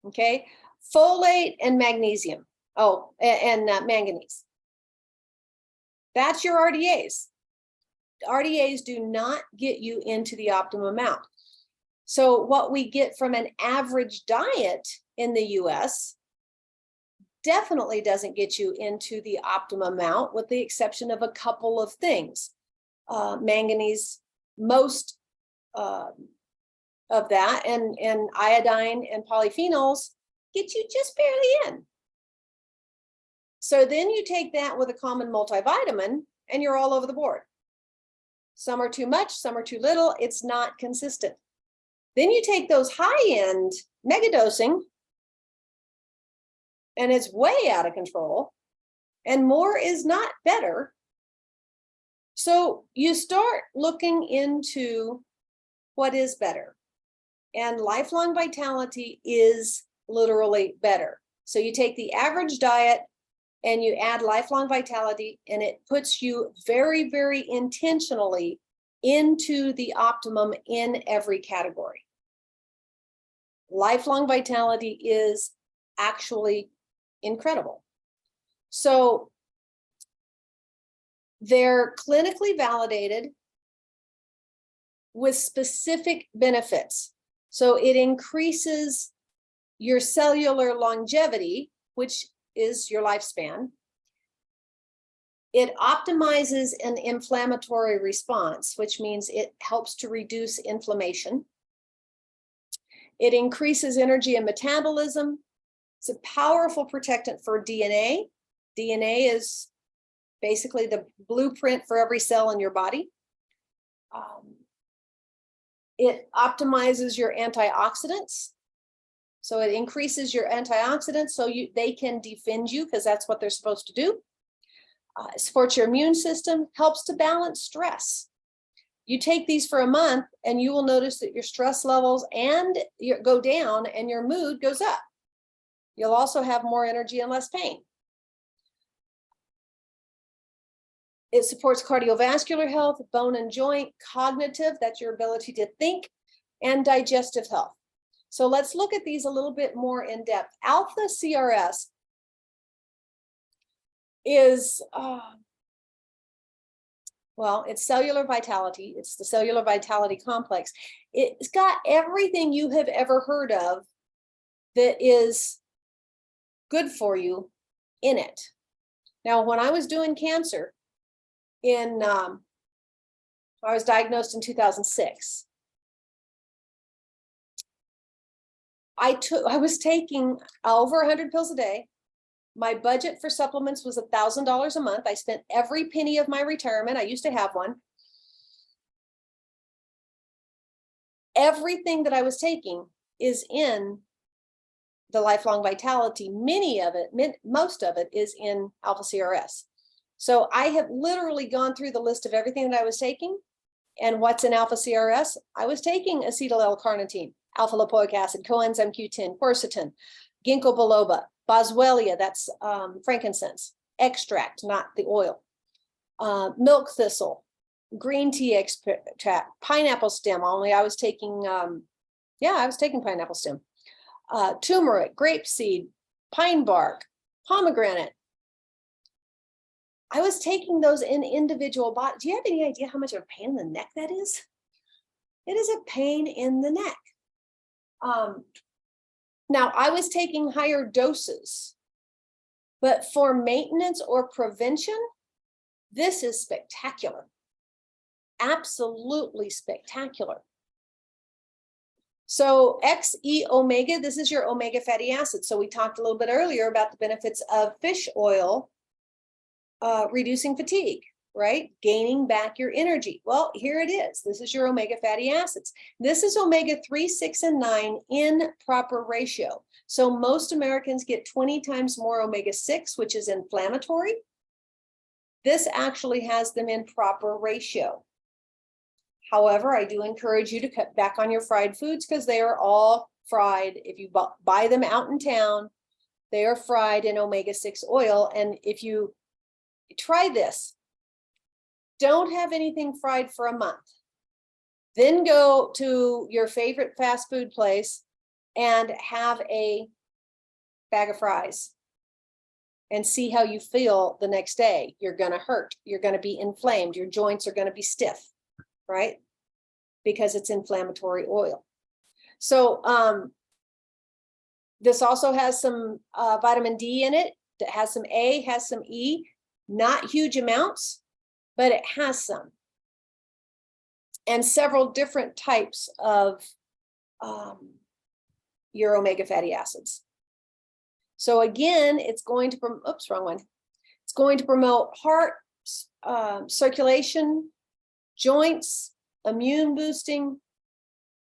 Okay, folate and magnesium. Oh, and manganese. That's your RDAs. RDAs do not get you into the optimum amount. So what we get from an average diet in the US definitely doesn't get you into the optimum amount, with the exception of a couple of things. Manganese, most of that, and iodine and polyphenols get you just barely in. So then you take that with a common multivitamin and you're all over the board. Some are too much, some are too little. It's not consistent. Then you take those high-end megadosing and it's way out of control, and more is not better. So you start looking into what is better, and lifelong vitality is literally better. So you take the average diet and you add lifelong vitality, and it puts you very, very intentionally into the optimum in every category. Lifelong vitality is actually incredible. So they're clinically validated with specific benefits. So it increases your cellular longevity, which is your lifespan. It optimizes an inflammatory response, which means it helps to reduce inflammation. It increases energy and metabolism. It's a powerful protectant for DNA. DNA is basically the blueprint for every cell in your body. It optimizes your antioxidants. So it increases your antioxidants so they can defend you, because that's what they're supposed to do. It supports your immune system, helps to balance stress. You take these for a month and you will notice that your stress levels go down and your mood goes up. You'll also have more energy and less pain. It supports cardiovascular health, bone and joint, cognitive, that's your ability to think, and digestive health. So let's look at these a little bit more in depth. Alpha CRS is, well, it's cellular vitality. It's the cellular vitality complex. It's got everything you have ever heard of that is good for you in it. Now, when I was doing cancer I was diagnosed in 2006. I was taking over 100 pills a day. My budget for supplements was $1,000 a month. I spent every penny of my retirement. I used to have one. Everything that I was taking is in the Lifelong Vitality. Most of it is in Alpha CRS. So I have literally gone through the list of everything that I was taking and what's in Alpha CRS. I was taking acetyl L-carnitine, alpha lipoic acid, coenzyme Q10, quercetin, ginkgo biloba, boswellia, that's frankincense, extract, not the oil, milk thistle, green tea extract, pineapple stem, only I was taking, I was taking pineapple stem, turmeric, grapeseed, pine bark, pomegranate. I was taking those in individual bottles. Do you have any idea how much of a pain in the neck that is? It is a pain in the neck. Now, I was taking higher doses, but for maintenance or prevention, this is spectacular. Absolutely spectacular. So XE omega, this is your omega fatty acid. So we talked a little bit earlier about the benefits of fish oil, reducing fatigue, right? Gaining back your energy. Well, here it is. This is your omega fatty acids. This is omega 3, 6, and 9 in proper ratio. So most Americans get 20 times more omega 6, which is inflammatory. This actually has them in proper ratio. However, I do encourage you to cut back on your fried foods because they are all fried. If you buy them out in town, they are fried in omega 6 oil. And if you try this, don't have anything fried for a month. Then go to your favorite fast food place and have a bag of fries and see how you feel the next day. You're going to hurt. You're going to be inflamed. Your joints are going to be stiff, right? Because it's inflammatory oil. So this also has some vitamin D in it. It has some A, has some E. Not huge amounts, but it has some. And several different types of your omega fatty acids. So again, it's going to, oops, wrong one. It's going to promote heart, circulation, joints, immune boosting,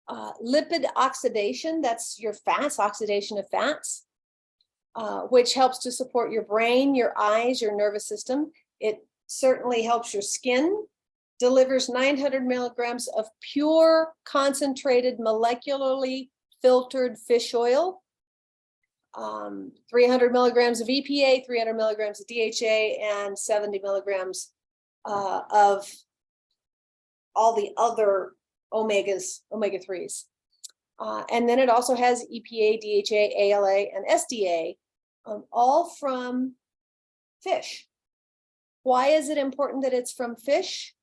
lipid oxidation, that's your fats, oxidation of fats. Which helps to support your brain, your eyes, your nervous system. It certainly helps your skin, delivers 900 milligrams of pure, concentrated, molecularly filtered fish oil, 300 milligrams of EPA, 300 milligrams of DHA, and 70 milligrams of all the other omegas, omega 3s. And then it also has EPA, DHA, ALA, and SDA, all from fish. Why is it important that it's from fish?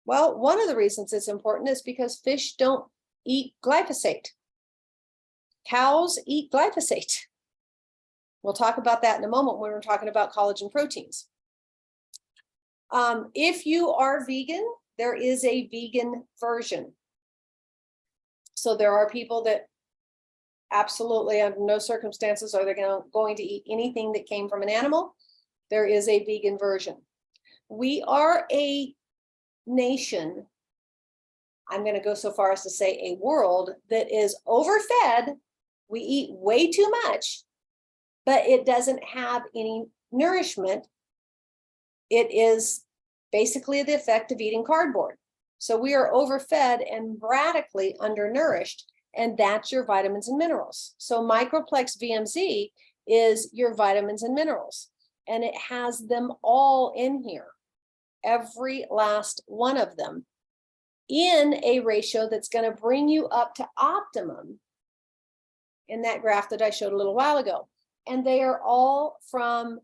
Well, one of the reasons it's important is because fish don't eat glyphosate. Cows eat glyphosate. We'll talk about that in a moment when we're talking about collagen proteins. If you are vegan, there is a vegan version. So there are people that absolutely under no circumstances are they going to eat anything that came from an animal. There is a vegan version. We are a nation, I'm going to go so far as to say a world, that is overfed. We eat way too much, but it doesn't have any nourishment. It is basically the effect of eating cardboard. So we are overfed and radically undernourished. And that's your vitamins and minerals. So Microplex VMZ is your vitamins and minerals. And it has them all in here, every last one of them, in a ratio that's going to bring you up to optimum in that graph that I showed a little while ago. And they are all from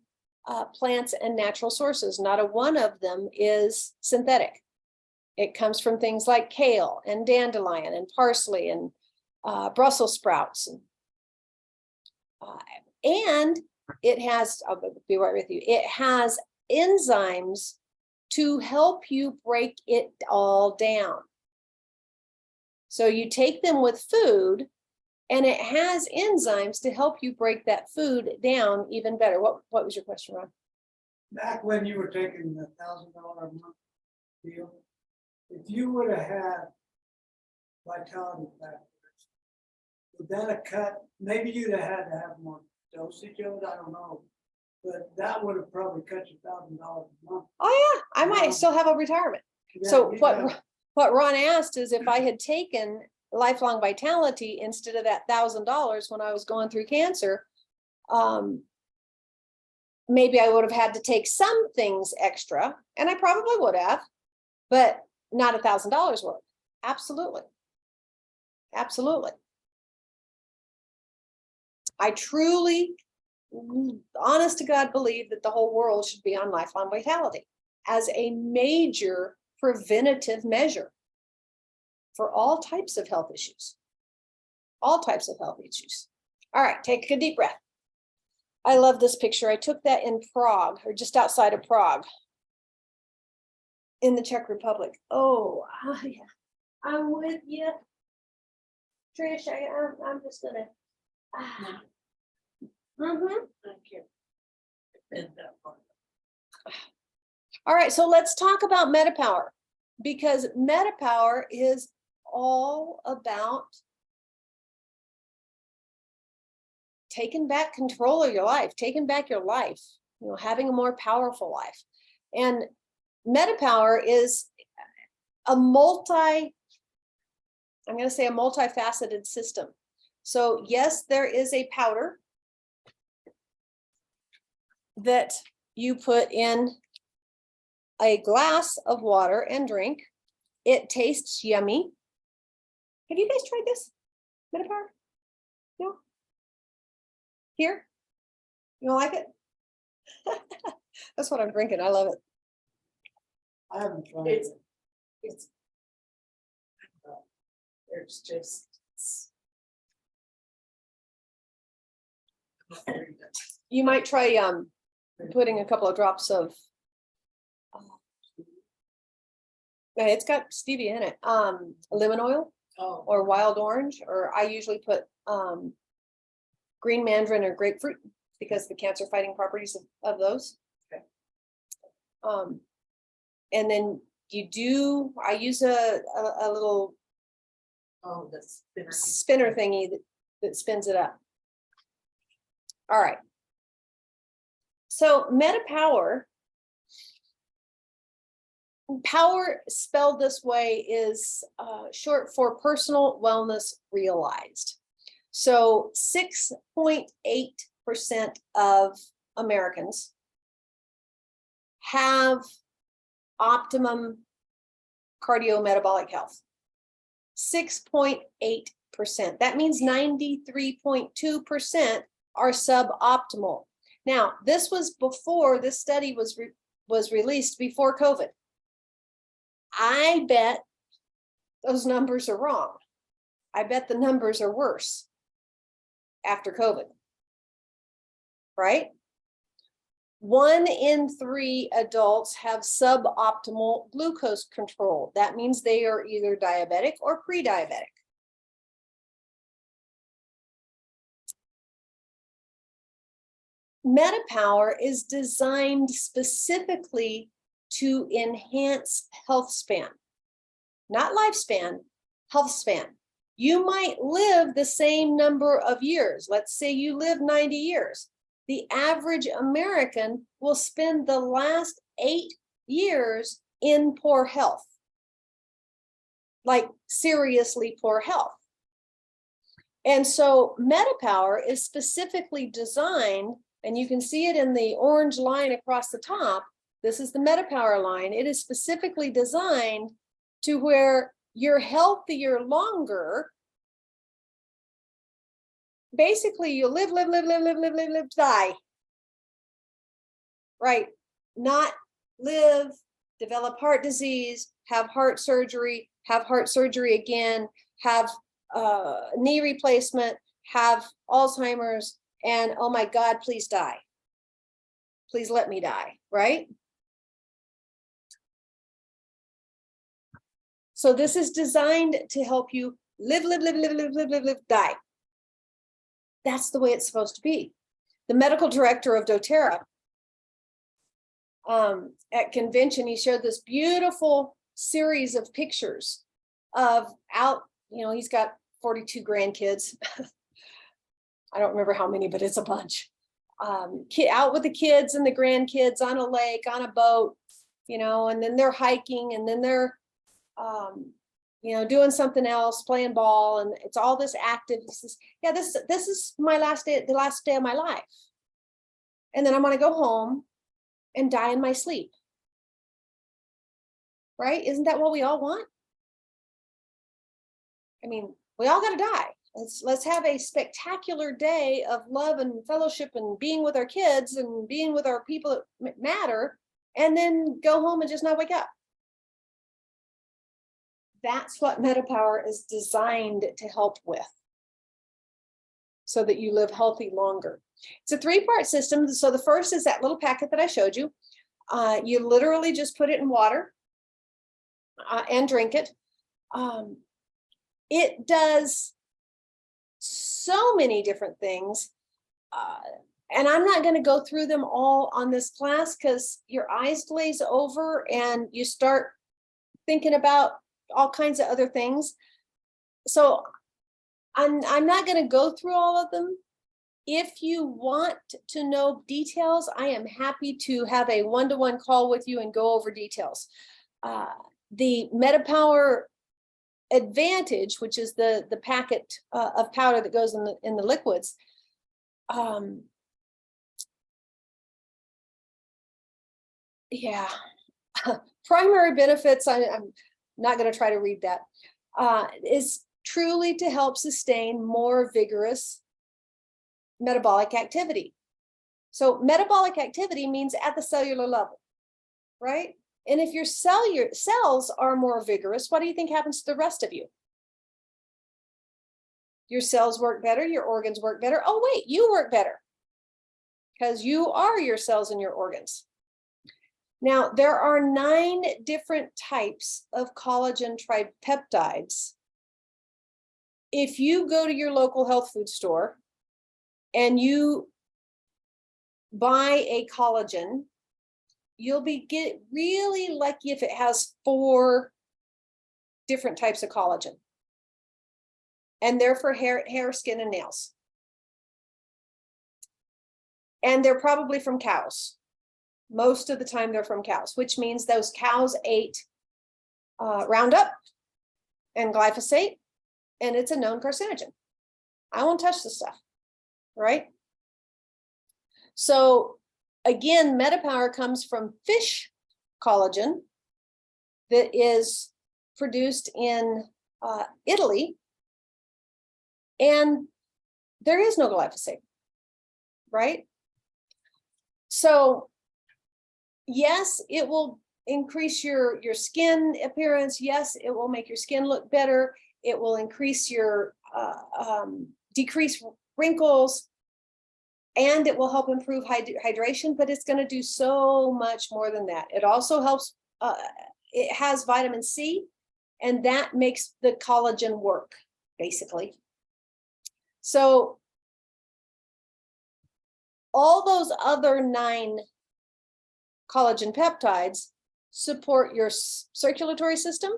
plants and natural sources. Not a one of them is synthetic. It comes from things like kale and dandelion and parsley and Brussels sprouts. And it has, I'll be right with you, it has enzymes to help you break it all down. So you take them with food, and it has enzymes to help you break that food down even better. What was your question, Ron? Back when you were taking the $1,000 a month deal, if you would have had vitality factors, would that have cut? Maybe you'd have had to have more dosage of it. I don't know, but that would have probably cut you $1,000 a month. Oh yeah, I might still have a retirement. Yeah, So yeah. what Ron asked is if I had taken Lifelong Vitality instead of that $1,000 when I was going through cancer, maybe I would have had to take some things extra, and I probably would have, but not $1,000 worth. Absolutely. Absolutely. I truly, honest to God, believe that the whole world should be on Lifelong Vitality as a major preventative measure for all types of health issues. All types of health issues. All right, take a deep breath. I love this picture. I took that in Prague, or just outside of Prague, in the Czech Republic. Oh, yeah. I'm with you. Trish, I'm just gonna. All right, so let's talk about MetaPower, because MetaPower is all about taking back control of your life, taking back your life, having a more powerful life. And MetaPower is I'm going to say a multifaceted system. So yes, there is a powder that you put in a glass of water and drink. It tastes yummy. Have you guys tried this? MetaPower? No? Here? You don't like it? That's what I'm drinking. I love it. I haven't tried It's, it. it's. There's just. You might try putting a couple of drops of it's got stevia in it. Lemon oil Oh, or wild orange, or I usually put green mandarin or grapefruit because of the cancer fighting properties of those. Okay. And then I use a little oh, that's. spinner thingy that spins it up. All right. So MetaPower, power spelled this way is short for Personal Wellness Realized. So 6.8% of Americans have optimum cardiometabolic health. 6.8%. That means 93.2% are suboptimal. Now, this was before this study was released before COVID. I bet those numbers are wrong. I bet the numbers are worse after COVID, right? 1 in 3 adults have suboptimal glucose control. That means they are either diabetic or pre-diabetic. MetaPower is designed specifically to enhance health span, not lifespan, health span. You might live the same number of years. Let's say you live 90 years. The average American will spend the last 8 years in poor health, like seriously poor health. And so MetaPower is specifically designed, and you can see it in the orange line across the top. This is the MetaPower line. It is specifically designed to where you're healthier longer. Basically, you live, die. Right? Not live, develop heart disease, have heart surgery again, have knee replacement, have Alzheimer's, and oh my God, please die. Please let me die, right? So this is designed to help you live, die. That's the way it's supposed to be. The medical director of doTERRA at convention, he showed this beautiful series of pictures of he's got 42 grandkids. I don't remember how many, but it's a bunch. Out with the kids and the grandkids on a lake, on a boat, and then they're hiking, and then they're doing something else, playing ball, and it's all this active. This is my last day, the last day of my life. And then I'm gonna go home and die in my sleep. Right? Isn't that what we all want? I mean, we all gotta die. Let's have a spectacular day of love and fellowship and being with our kids and being with our people that matter, and then go home and just not wake up. That's what MetaPower is designed to help with, so that you live healthy longer. It's a 3-part system. So the first is that little packet that I showed you. You literally just put it in water and drink it. It does so many different things. And I'm not going to go through them all on this class because your eyes glaze over and you start thinking about all kinds of other things. So I'm not going to go through all of them. If you want to know details, I am happy to have a one-to-one call with you and go over details. The MetaPower Advantage, which is the packet of powder that goes in the liquids, primary benefits, I'm not going to try to read that, is truly to help sustain more vigorous metabolic activity. So metabolic activity means at the cellular level, right? And if your cells are more vigorous, what do you think happens to the rest of you? Your cells work better, your organs work better. Oh wait, you work better because you are your cells and your organs. Now, there are 9 different types of collagen tripeptides. If you go to your local health food store and you buy a collagen, you'll get really lucky if it has 4 different types of collagen. And they're for hair, skin, and nails. And they're probably from cows. Most of the time they're from cows, which means those cows ate Roundup and glyphosate, and it's a known carcinogen. I won't touch this stuff, right? So again, MetaPower comes from fish collagen that is produced in Italy, and there is no glyphosate, right? So yes, it will increase your skin appearance. Yes, it will make your skin look better. It will increase your decrease wrinkles, and it will help improve hydration, but it's going to do so much more than that. It also helps, it has vitamin C, and that makes the collagen work, basically. So all those other 9 collagen peptides support your circulatory system,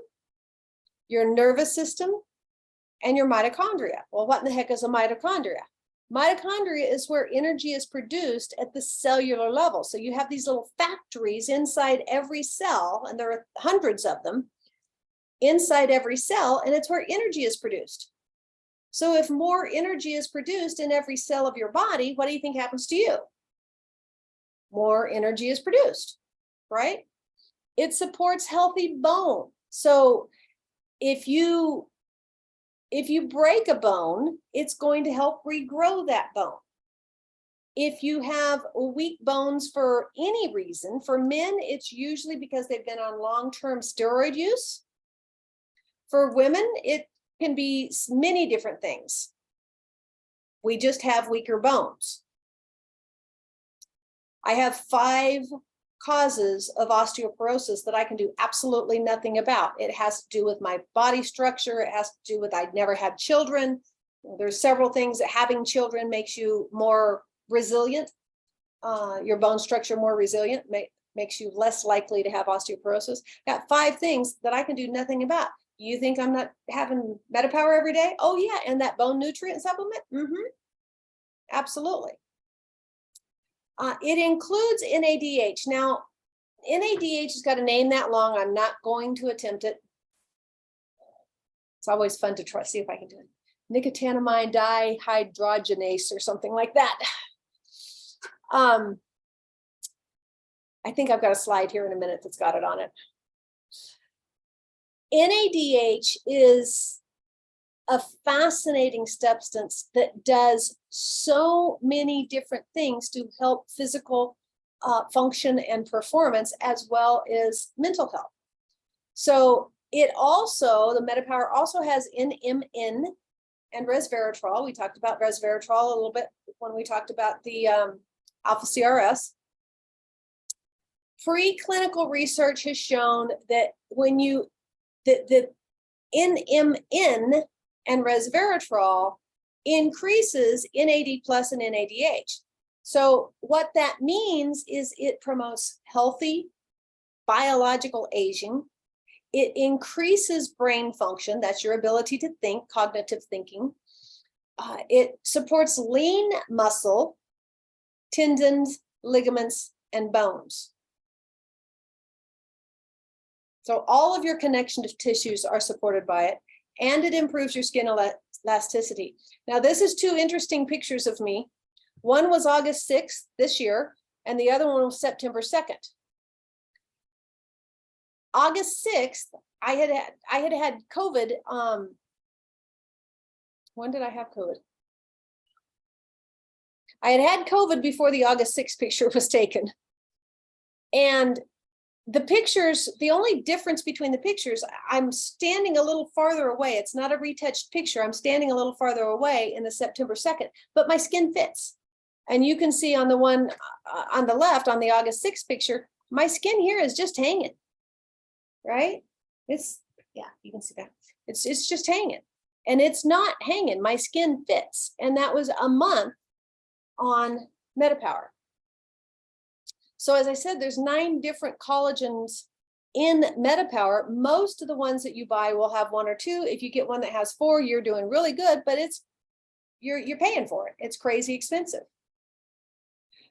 your nervous system, and your mitochondria. Well, what in the heck is a mitochondria? Mitochondria is where energy is produced at the cellular level. So you have these little factories inside every cell, and there are hundreds of them inside every cell, and it's where energy is produced. So if more energy is produced in every cell of your body, what do you think happens to you? More energy is produced, right? It supports healthy bone. So if you break a bone, it's going to help regrow that bone. If you have weak bones for any reason, for men, it's usually because they've been on long-term steroid use. For women, it can be many different things. We just have weaker bones. I have 5 causes of osteoporosis that I can do absolutely nothing about. It has to do with my body structure. It has to do with I'd never had children. There's several things that having children makes you more resilient. Your bone structure more resilient, makes you less likely to have osteoporosis. Got 5 things that I can do nothing about. You think I'm not having MetaPower every day? Oh yeah, and that bone nutrient supplement? Absolutely. It includes NADH. Now, NADH has got a name that long. I'm not going to attempt it. It's always fun to try, see if I can do it. Nicotinamide dihydrogenase or something like that. I think I've got a slide here in a minute that's got it on it. NADH is a fascinating substance that does so many different things to help physical function and performance, as well as mental health. So it also, the MetaPower also has NMN and resveratrol. We talked about resveratrol a little bit when we talked about the alpha CRS. Preclinical research has shown that when you, the NMN and resveratrol increases NAD plus and NADH. So what that means is it promotes healthy biological aging. It increases brain function. That's your ability to think, cognitive thinking. It supports lean muscle, tendons, ligaments, and bones. So all of your connection to tissues are supported by it, and it improves your skin elasticity. Now, this is 2 interesting pictures of me. One was August 6th this year, and the other one was September 2nd. August 6th, I had had COVID. When did I have COVID? I had had COVID before the August 6th picture was taken. And the pictures, the only difference between the pictures, I'm standing a little farther away. It's not a retouched picture. I'm standing a little farther away in the September 2nd, but my skin fits. And you can see on the one on the left, on the August 6th picture, my skin here is just hanging, right? It's, yeah, you can see that. It's just hanging, and it's not hanging. My skin fits. And that was a month on MetaPower. So as I said, there's 9 different collagens in MetaPower. Most of the ones that you buy will have 1 or 2. If you get one that has 4, you're doing really good, but you're paying for it. It's crazy expensive.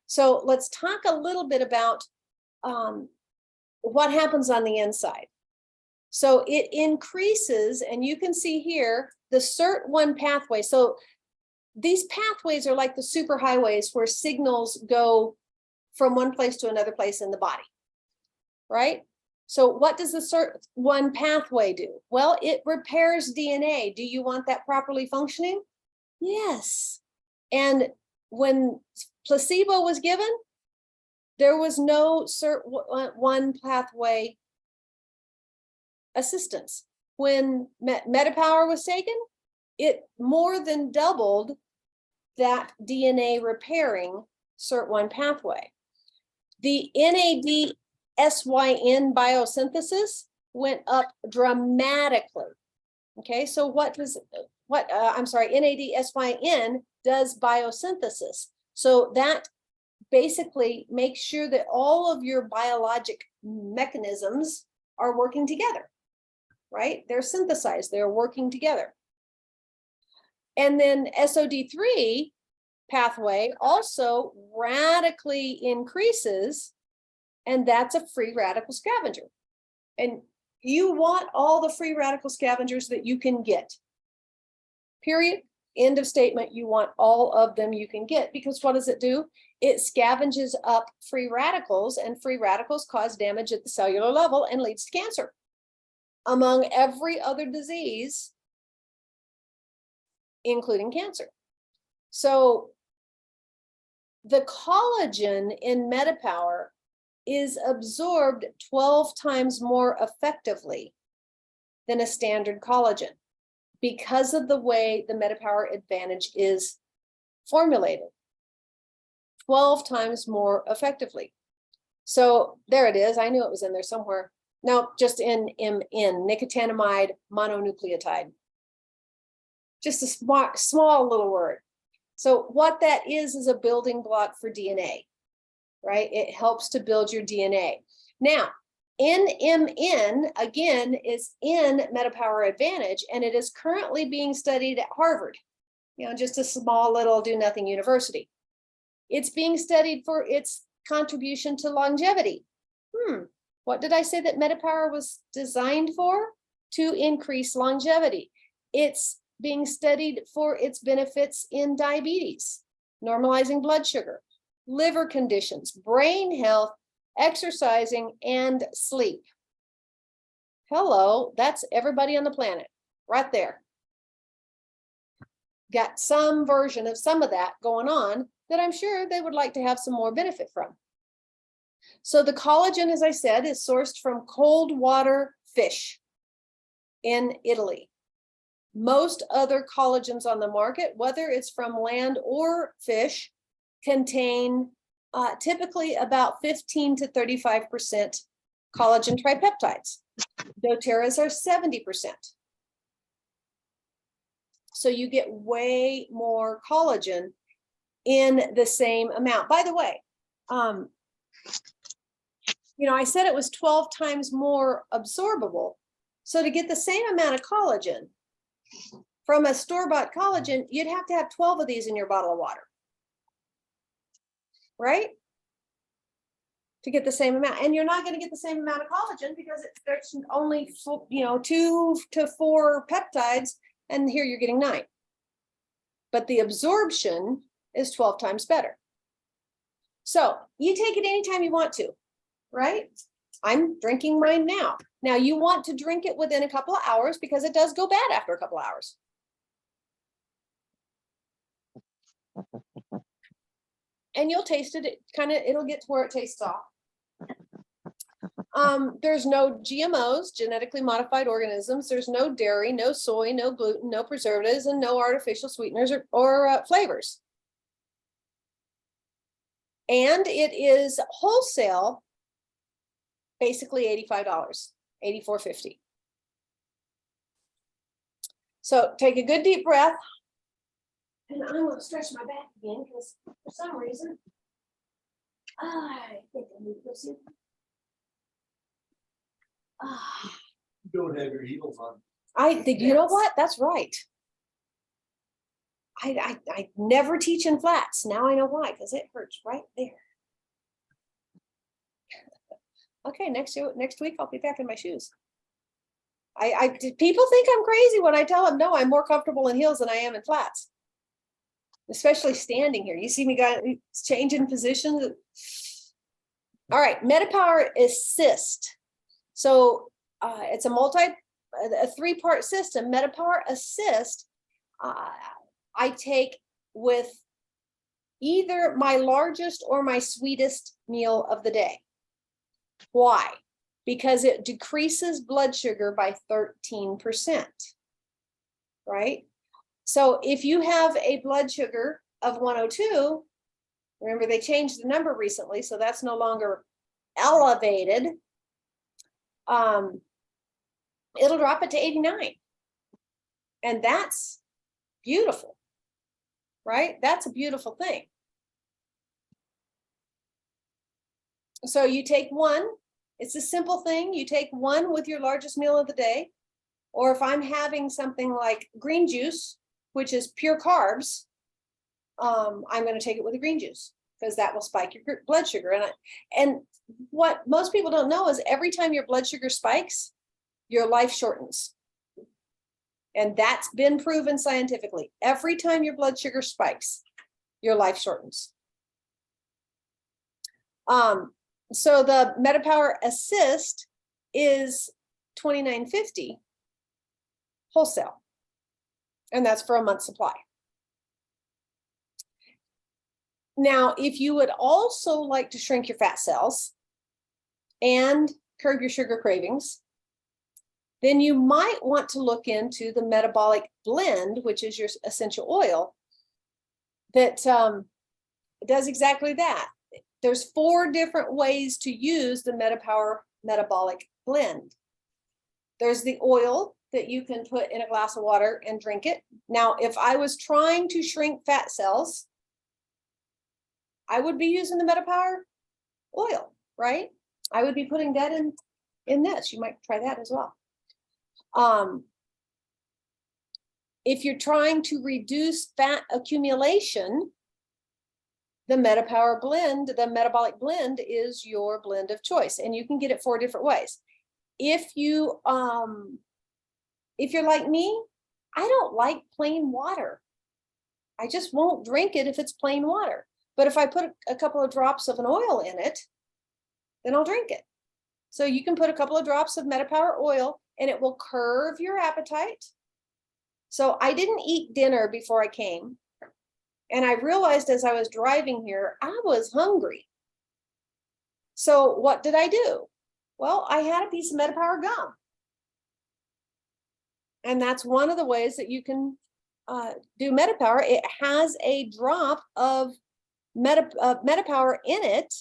So let's talk a little bit about what happens on the inside. So it increases, and you can see here, the SIRT1 pathway. So these pathways are like the superhighways where signals go from one place to another place in the body, right? So what does the SIRT1 pathway do? Well, it repairs DNA. Do you want that properly functioning? Yes. And when placebo was given, there was no SIRT1 pathway assistance. When MetaPower was taken, it more than doubled that DNA repairing SIRT1 pathway. The NAD-SYN biosynthesis went up dramatically. Okay, so NAD-SYN does biosynthesis. So that basically makes sure that all of your biologic mechanisms are working together, right? They're synthesized, they're working together. And then SOD3 pathway also radically increases, and that's a free radical scavenger. And you want all the free radical scavengers that you can get, Period. End of statement. You want all of them you can get, because what does it do? It scavenges up free radicals, and free radicals cause damage at the cellular level and leads to cancer, among every other disease, including cancer. So the collagen in MetaPower is absorbed 12 times more effectively than a standard collagen because of the way the MetaPower Advantage is formulated. 12 times more effectively. So there it is. I knew it was in there somewhere. No, just in nicotinamide mononucleotide. Just a small little word. So what that is a building block for DNA, right? It helps to build your DNA. Now, NMN, again, is in MetaPower Advantage, and it is currently being studied at Harvard, just a small little do-nothing university. It's being studied for its contribution to longevity. What did I say that MetaPower was designed for? To increase longevity. It's being studied for its benefits in diabetes, normalizing blood sugar, liver conditions, brain health, exercising, and sleep. Hello, that's everybody on the planet right there. Got some version of some of that going on that I'm sure they would like to have some more benefit from. So the collagen, as I said, is sourced from cold water fish in Italy. Most other collagens on the market, whether it's from land or fish, contain typically about 15 to 35% collagen tripeptides. doTERRA's are 70%. So you get way more collagen in the same amount. By the way, I said it was 12 times more absorbable. So to get the same amount of collagen from a store-bought collagen, you'd have to have 12 of these in your bottle of water, right? To get the same amount. And you're not going to get the same amount of collagen because there's only 2 to 4 peptides, and here you're getting 9. But the absorption is 12 times better. So you take it anytime you want to, right? I'm drinking mine now. Now you want to drink it within a couple of hours because it does go bad after a couple of hours. And you'll taste it, it'll get to where it tastes off. There's no GMOs, genetically modified organisms. There's no dairy, no soy, no gluten, no preservatives, and no artificial sweeteners or flavors. And it is wholesale, basically $85, $84.50. So take a good deep breath. And I'm going to stretch my back again because for some reason, I think I need to go see. Don't have your heels on. I think, you know what? That's right. I never teach in flats. Now I know why, because it hurts right there. Okay, next week I'll be back in my shoes. People think I'm crazy when I tell them, no, I'm more comfortable in heels than I am in flats. Especially standing here. You see me changing positions. All right, MetaPower Assist. So it's a 3-part system. MetaPower Assist, I take with either my largest or my sweetest meal of the day. Why? Because it decreases blood sugar by 13%, right? So if you have a blood sugar of 102, remember they changed the number recently, so that's no longer elevated. It'll drop it to 89. And that's beautiful, right? That's a beautiful thing. So you take one, it's a simple thing. You take one with your largest meal of the day, or if I'm having something like green juice, which is pure carbs, I'm going to take it with a green juice because that will spike your blood sugar. And what most people don't know is every time your blood sugar spikes, your life shortens. And that's been proven scientifically. Every time your blood sugar spikes, your life shortens. So the MetaPower Assist is $29.50 wholesale. And that's for a month's supply. Now, if you would also like to shrink your fat cells and curb your sugar cravings, then you might want to look into the metabolic blend, which is your essential oil, that does exactly that. There's 4 different ways to use the MetaPower metabolic blend. There's the oil that you can put in a glass of water and drink it. Now, if I was trying to shrink fat cells, I would be using the MetaPower oil, right? I would be putting that in this. You might try that as well. If you're trying to reduce fat accumulation, the MetaPower blend, the metabolic blend, is your blend of choice, and you can get it 4 different ways. If you're like me, I don't like plain water. I just won't drink it if it's plain water. But if I put a couple of drops of an oil in it, then I'll drink it. So you can put a couple of drops of MetaPower oil and it will curb your appetite. So I didn't eat dinner before I came. And I realized as I was driving here, I was hungry. So what did I do? Well, I had a piece of MetaPower gum. And that's one of the ways that you can do MetaPower. It has a drop of MetaPower in it.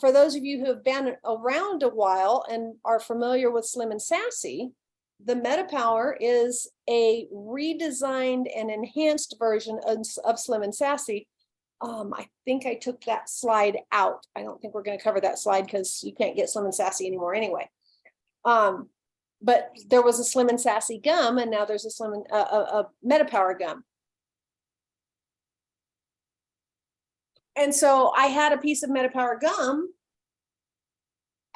For those of you who have been around a while and are familiar with Slim and Sassy, the MetaPower is a redesigned and enhanced version of Slim and Sassy. I think I took that slide out. I don't think we're going to cover that slide because you can't get Slim and Sassy anymore anyway. But there was a Slim and Sassy gum, and now there's a MetaPower gum. And so I had a piece of MetaPower gum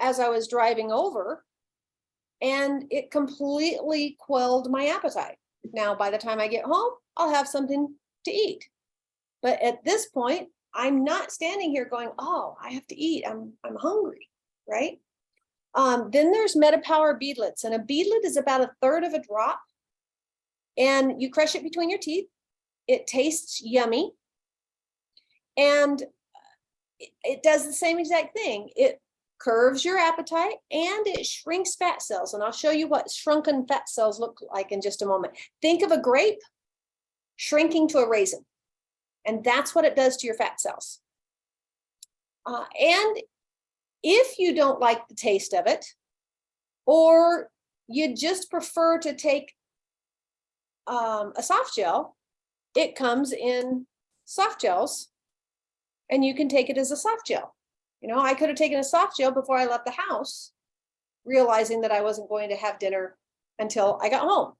as I was driving over, and it completely quelled my appetite. Now, by the time I get home, I'll have something to eat. But at this point, I'm not standing here going, oh, I have to eat. I'm hungry, right? Then there's MetaPower beadlets, and a beadlet is about 1/3 of a drop, and you crush it between your teeth. It tastes yummy, and it does the same exact thing. It curves your appetite and it shrinks fat cells. And I'll show you what shrunken fat cells look like in just a moment. Think of a grape shrinking to a raisin, and that's what it does to your fat cells. And if you don't like the taste of it, or you just prefer to take a soft gel, it comes in soft gels, and you can take it as a soft gel. You know, I could have taken a soft gel before I left the house, realizing that I wasn't going to have dinner until I got home.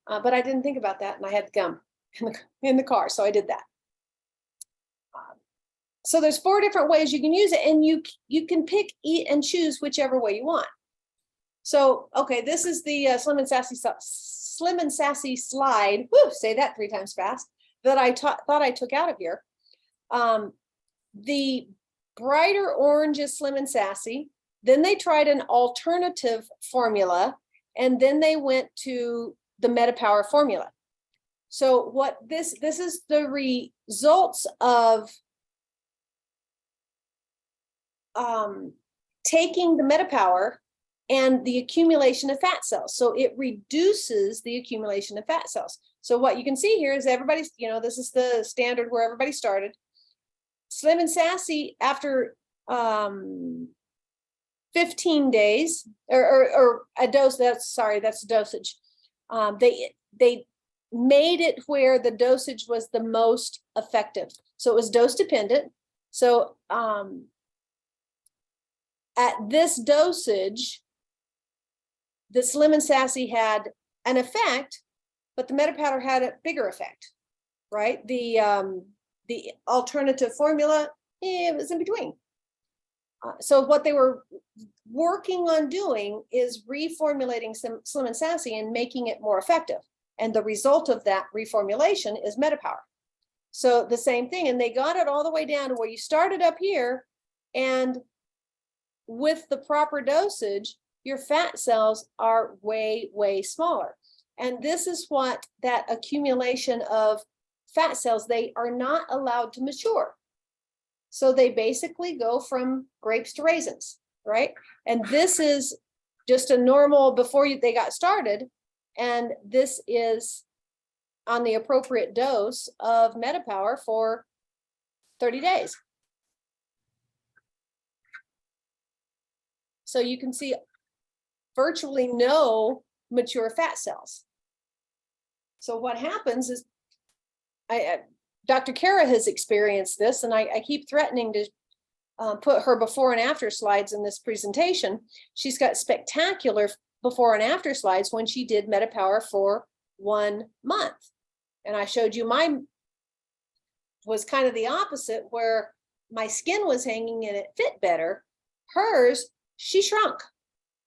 But I didn't think about that, and I had gum in the car, so I did that. So there's 4 different ways you can use it, and you can pick, eat, and choose whichever way you want. So, okay, this is the Slim and Sassy slide. Woo, say that 3 times fast. That I thought I took out of here. The brighter orange is Slim and Sassy. Then they tried an alternative formula, and then they went to the MetaPower formula. So what this is the results of taking the MetaPower and the accumulation of fat cells. So it reduces the accumulation of fat cells. So what you can see here is everybody's, you know, this is the standard where everybody started. Slim and Sassy, after 15 days, or a dose, that's dosage. They made it where the dosage was the most effective. So it was dose dependent. So at this dosage, the Slim and Sassy had an effect, but the MetaPower had a bigger effect, right? The alternative formula, it was in between. So what they were working on doing is reformulating Slim and Sassy and making it more effective. And the result of that reformulation is MetaPower. So the same thing, and they got it all the way down to where you started up here, and with the proper dosage, your fat cells are way, way smaller. And this is what that accumulation of fat cells, they are not allowed to mature. So they basically go from grapes to raisins, right? And this is just a normal before they got started. And this is on the appropriate dose of MetaPower for 30 days. So you can see virtually no mature fat cells. So what happens is, Dr. Kara has experienced this, and I keep threatening to put her before and after slides in this presentation. She's got spectacular before and after slides when she did MetaPower for 1 month. And I showed you mine was kind of the opposite, where my skin was hanging and it fit better. Hers, she shrunk.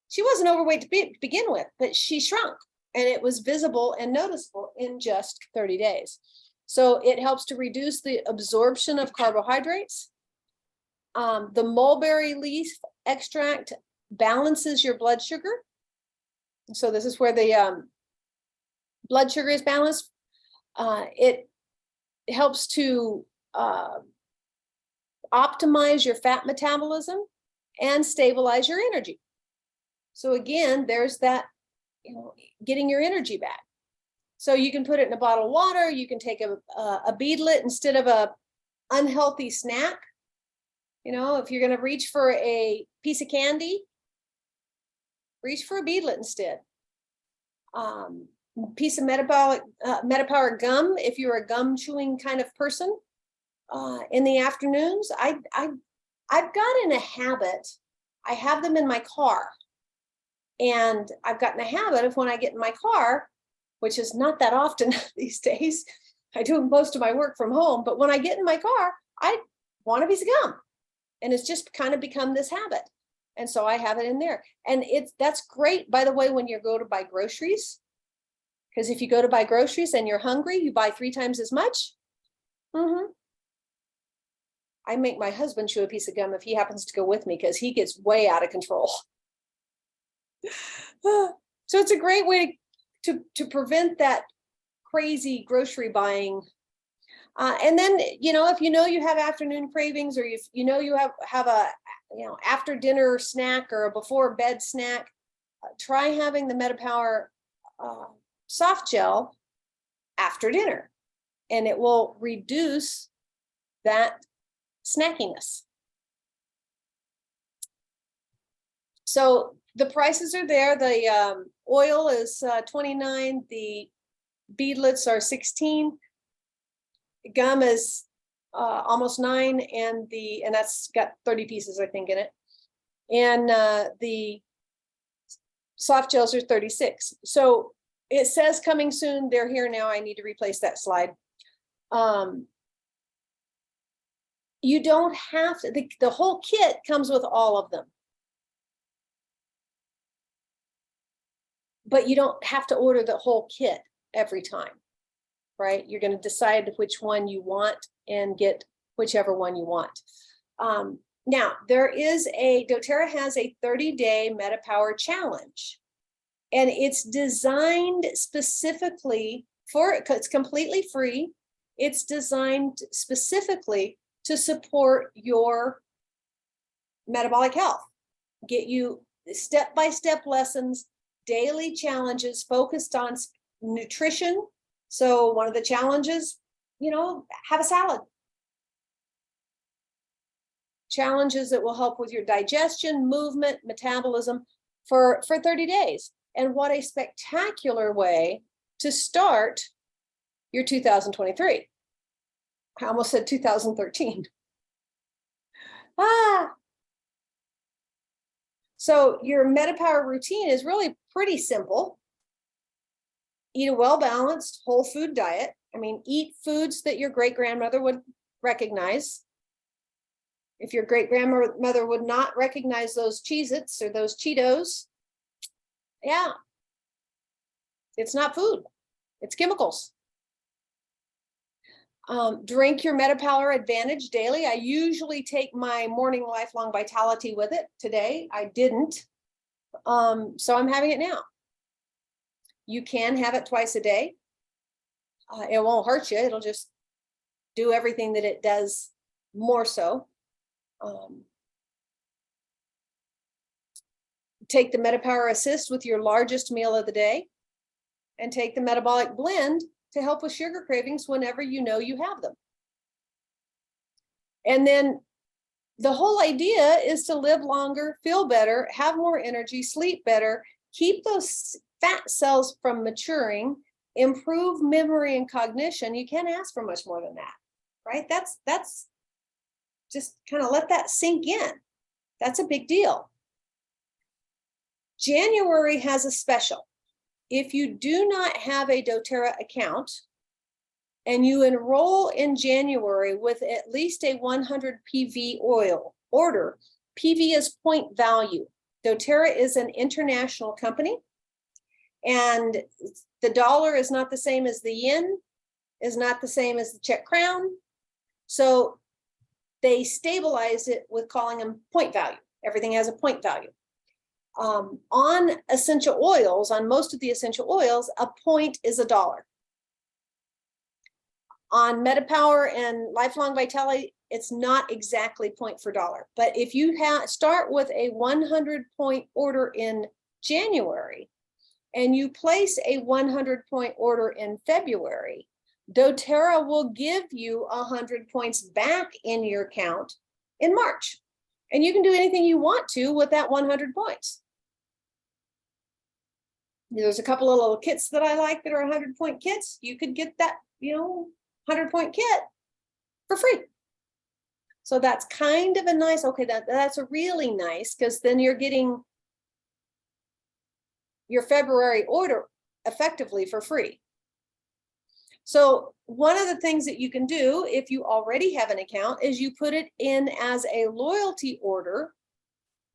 She wasn't overweight to begin with, but she shrunk, and it was visible and noticeable in just 30 days. So it helps to reduce the absorption of carbohydrates. The mulberry leaf extract balances your blood sugar. So this is where the blood sugar is balanced. It helps to optimize your fat metabolism and stabilize your energy. So again, there's that, getting your energy back. So you can put it in a bottle of water. You can take a beadlet instead of a unhealthy snack. If you're going to reach for a piece of candy, reach for a beadlet instead. Piece of MetaPower gum, if you're a gum chewing kind of person. In the afternoons, I've got in a habit. I have them in my car. And I've gotten a habit of when I get in my car, which is not that often these days. I do most of my work from home, but when I get in my car, I want a piece of gum. And it's just kind of become this habit. And so I have it in there. And that's great, by the way, when you go to buy groceries. Because if you go to buy groceries and you're hungry, you buy 3 times as much. I make my husband chew a piece of gum if he happens to go with me, because he gets way out of control. So it's a great way to prevent that crazy grocery buying. And then, if you have afternoon cravings, or if you have a after dinner snack or a before bed snack, try having the MetaPower soft gel after dinner, and it will reduce that snackiness. So the prices are there. The oil is $29. The beadlets are $16. Gum is almost $9, and that's got 30 pieces, I think, in it. And the soft gels are $36. So it says coming soon. They're here now. I need to replace that slide. You don't have to. The whole kit comes with all of them. But you don't have to order the whole kit every time, right? You're going to decide which one you want and get whichever one you want. Now, doTERRA has a 30-day MetaPower challenge, and it's designed specifically it's completely free. It's designed specifically to support your metabolic health, get you step-by-step lessons, daily challenges focused on nutrition. So one of the challenges, have a salad. Challenges that will help with your digestion, movement, metabolism for 30 days. And what a spectacular way to start your 2023. I almost said 2013. So your MetaPower routine is really pretty simple. Eat a well-balanced whole food diet. Eat foods that your great-grandmother would recognize. If your great grandmother would not recognize those Cheez-Its or those Cheetos, yeah, it's not food, it's chemicals. Drink your MetaPower Advantage daily. I usually take my morning Lifelong Vitality with it. Today, I didn't. So I'm having it now. You can have it twice a day. It won't hurt you. It'll just do everything that it does more so. Take the MetaPower Assist with your largest meal of the day, and take the Metabolic Blend to help with sugar cravings whenever you know you have them. And then the whole idea is to live longer, feel better, have more energy, sleep better, keep those fat cells from maturing, improve memory and cognition. You can't ask for much more than that, right? That's just kind of let that sink in. That's a big deal. January has a special. If you do not have a doTERRA account and you enroll in January with at least a 100 PV oil order, PV is point value. doTERRA is an international company, and the dollar is not the same as the yen, is not the same as the Czech crown. So they stabilize it with calling them point value. Everything has a point value. On essential oils, on most of the essential oils, a point is $1. On MetaPower and Lifelong Vitality, it's not exactly point for dollar. But if you start with a 100-point order in January and you place a 100-point order in February, doTERRA will give you 100 points back in your account in March. And you can do anything you want to with that 100 points. There's a couple of little kits that I like that are 100-point kits. You could get that, 100-point kit for free. So that's kind of a nice, okay, that's a really nice, because then you're getting your February order effectively for free. So one of the things that you can do if you already have an account is you put it in as a loyalty order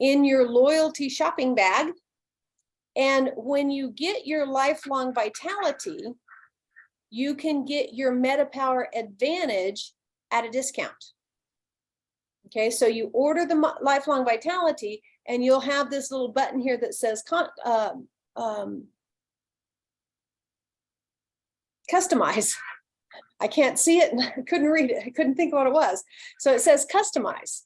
in your loyalty shopping bag. And when you get your Lifelong Vitality, you can get your MetaPower Advantage at a discount. Okay, so you order the Lifelong Vitality and you'll have this little button here that says customize. I can't see it and I couldn't read it. I couldn't think of what it was. So it says customize.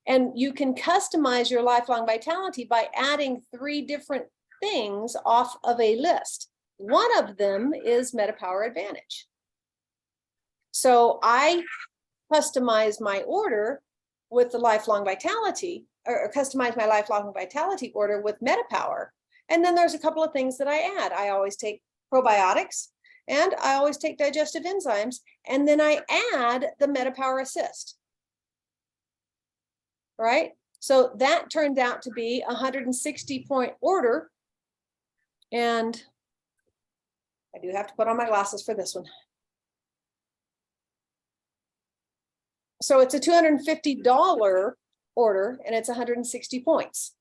And you can customize your Lifelong Vitality by adding 3 different things off of a list. One of them is MetaPower Advantage. So I customize my order with the Lifelong Vitality, or customize my Lifelong Vitality order with MetaPower. And then there's a couple of things that I add. I always take probiotics and I always take digestive enzymes. And then I add the MetaPower Assist. Right? So that turned out to be a 160-point order. And I do have to put on my glasses for this one. So it's a $250 order and it's 160 points.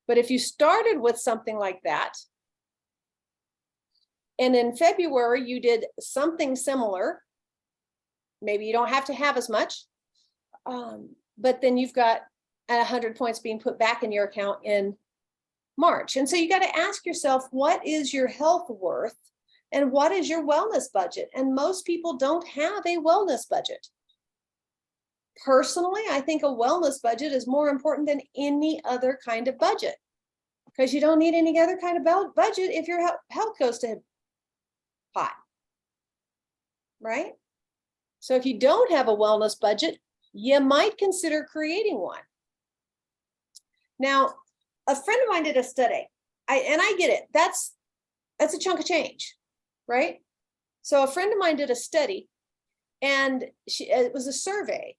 But if you started with something like that, and in February you did something similar, maybe you don't have to have as much, but then you've got 100 points being put back in your account in March. And so you got to ask yourself, what is your health worth and what is your wellness budget? And most people don't have a wellness budget. Personally, I think a wellness budget is more important than any other kind of budget, because you don't need any other kind of budget if your health goes to pot, right? So if you don't have a wellness budget, you might consider creating one. Now, a friend of mine did a study, and I get it. That's a chunk of change, right? So a friend of mine did a study, and it was a survey,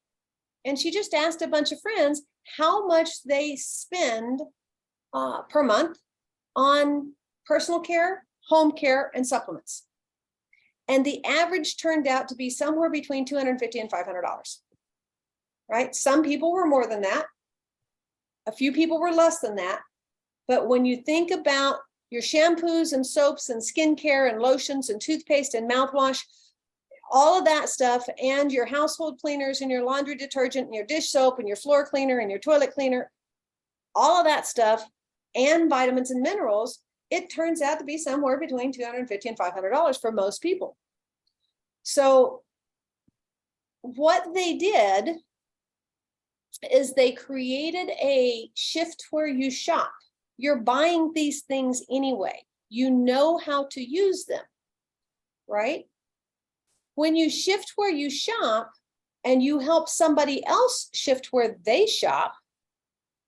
and she just asked a bunch of friends how much they spend per month on personal care, home care, and supplements. And the average turned out to be somewhere between $250 and $500. right? Some people were more than that. A few people were less than that. But when you think about your shampoos and soaps and skincare and lotions and toothpaste and mouthwash, all of that stuff, and your household cleaners and your laundry detergent and your dish soap and your floor cleaner and your toilet cleaner, all of that stuff, and vitamins and minerals, it turns out to be somewhere between $250 and $500 for most people. So what they did is they created a shift where you shop. You're buying these things anyway. You know how to use them, right? When you shift where you shop and you help somebody else shift where they shop,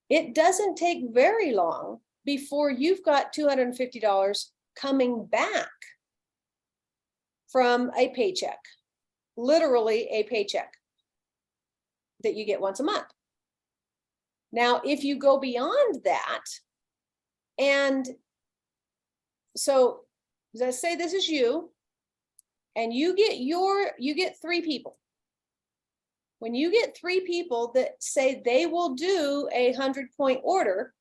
it doesn't take very long before you've got $250 coming back from a paycheck, literally a paycheck that you get once a month. Now, if you go beyond that, and so let's say this is you, and you get 3 people. When you get 3 people that say they will do a 100-point order,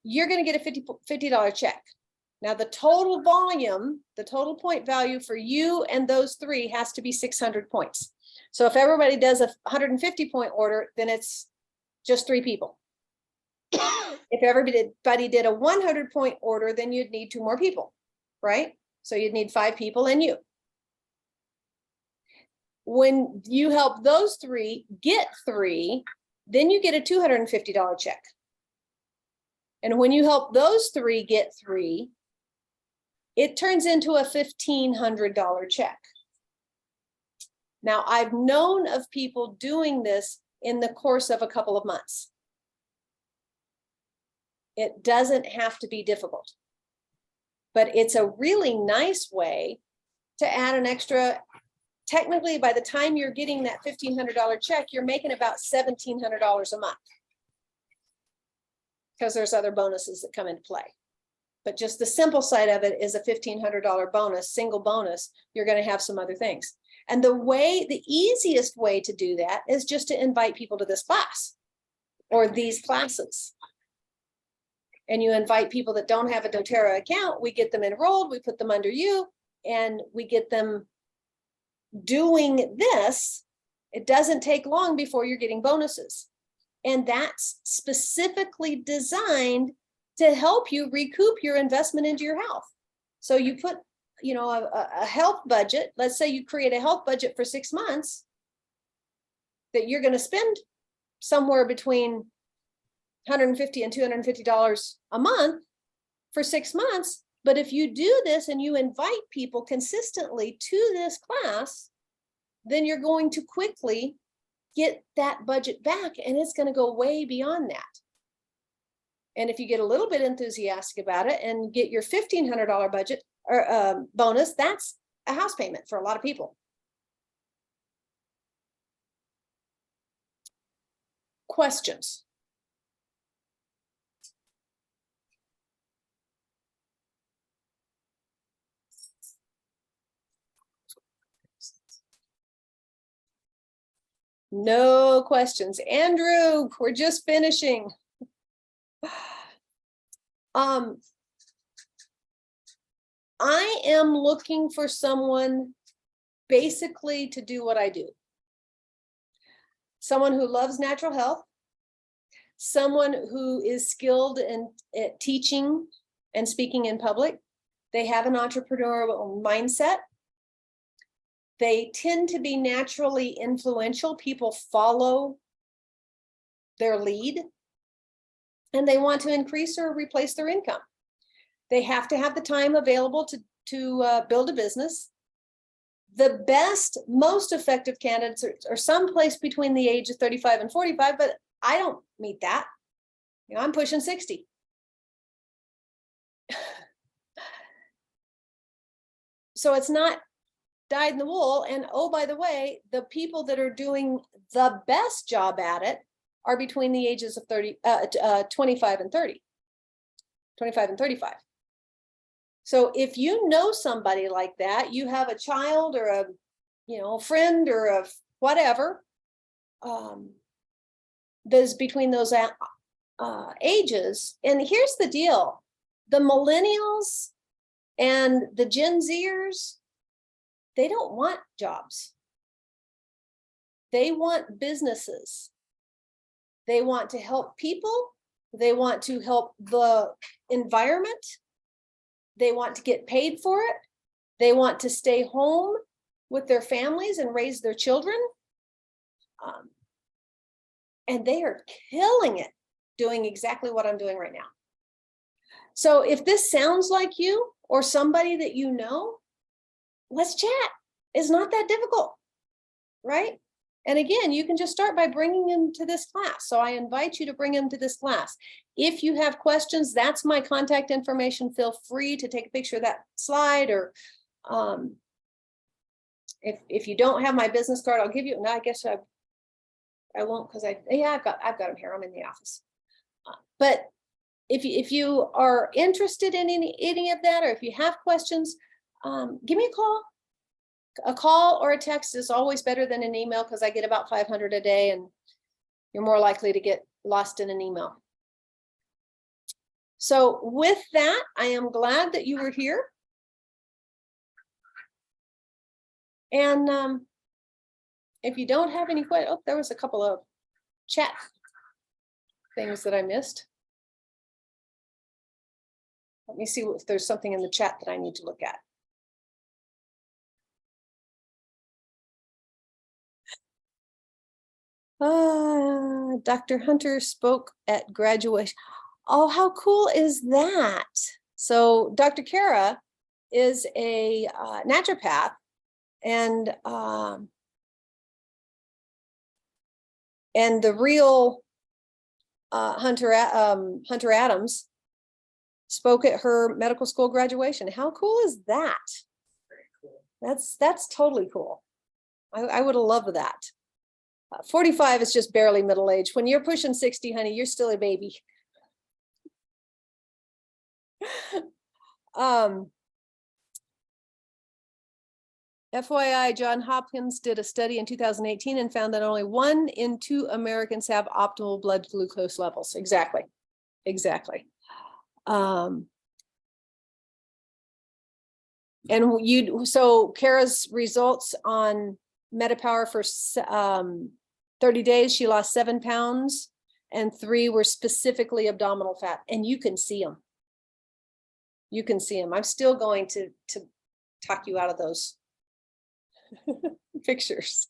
you're going to get a $50 check. Now, the total volume, the total point value for you and those 3 has to be 600 points. So if everybody does a 150-point order, then it's just 3 people. If everybody did a 100-point order, then you'd need 2 more people, right? So you'd need 5 people and you. When you help those 3 get 3, then you get a $250 check. And when you help those 3 get 3, it turns into a $1,500 check. Now, I've known of people doing this in the course of a couple of months. It doesn't have to be difficult, but it's a really nice way to add an extra. Technically, by the time you're getting that $1,500 check, you're making about $1,700 a month, because there's other bonuses that come into play. But just the simple side of it is a $1,500 bonus, single bonus. You're going to have some other things. And the easiest way to do that is just to invite people to this class or these classes. And you invite people that don't have a doTERRA account, we get them enrolled, we put them under you, and we get them doing this. It doesn't take long before you're getting bonuses. And that's specifically designed to help you recoup your investment into your health. So you put, a health budget. Let's say you create a health budget for 6 months that you're going to spend somewhere between $150 and $250 a month for 6 months. But if you do this and you invite people consistently to this class, then you're going to quickly get that budget back, and it's going to go way beyond that. And if you get a little bit enthusiastic about it and get your $1,500 budget or bonus, that's a house payment for a lot of people. Questions? No questions. Andrew, we're just finishing. I am looking for someone basically to do what I do. Someone who loves natural health, someone who is skilled in teaching and speaking in public. They have an entrepreneurial mindset. They tend to be naturally influential. People follow their lead, and they want to increase or replace their income. They have to have the time available to build a business. The best, most effective candidates are someplace between the age of 35 and 45, but I don't meet that. I'm pushing 60. So it's not dyed in the wool. And oh, by the way, the people that are doing the best job at it are between the ages of 25 and 30, 25 and 35. So if you know somebody like that, you have a child or a, friend or a whatever, there's between those ages. And here's the deal, the millennials and the Gen Zers, they don't want jobs. They want businesses. They want to help people. They want to help the environment. They want to get paid for it. They want to stay home with their families and raise their children. And they are killing it doing exactly what I'm doing right now. So if this sounds like you or somebody that you know, let's chat. It's not that difficult, right? And again, you can just start by bringing them to this class. So I invite you to bring them to this class. If you have questions, that's my contact information. Feel free to take a picture of that slide, or if you don't have my business card, I'll give you. No, I guess I won't, because I've got them here. I'm in the office. But if you are interested in any of that, or if you have questions, give me a call. A call or a text is always better than an email, because I get about 500 a day and you're more likely to get lost in an email. So with that, I am glad that you were here. And if you don't have any questions, oh, there was a couple of chat things that I missed. Let me see if there's something in the chat that I need to look at. Dr. Hunter spoke at graduation. Oh, how cool is that? So Dr. Kara is a naturopath, and the real Hunter Adams spoke at her medical school graduation. How cool is that? That's totally cool. I would have loved that. 45 is just barely middle age. When you're pushing 60, honey, you're still a baby. FYI, Johns Hopkins did a study in 2018 and found that only 1 in 2 Americans have optimal blood glucose levels. Exactly. And so Kara's results on MetaPower for 30 days, she lost 7 pounds, and 3 were specifically abdominal fat, and you can see them. You can see them. I'm still going to talk you out of those pictures.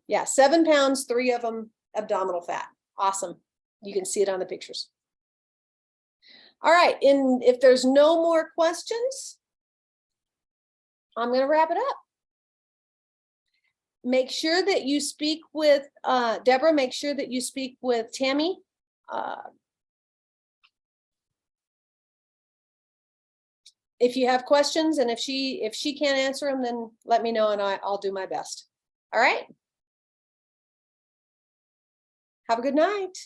Yeah, 7 pounds, 3 of them abdominal fat. Awesome. You can see it on the pictures. All right, and if there's no more questions, I'm going to wrap it up. Make sure that you speak with Deborah. Make sure that you speak with Tammy. If you have questions, and if she can't answer them, then let me know and I'll do my best. All right. Have a good night.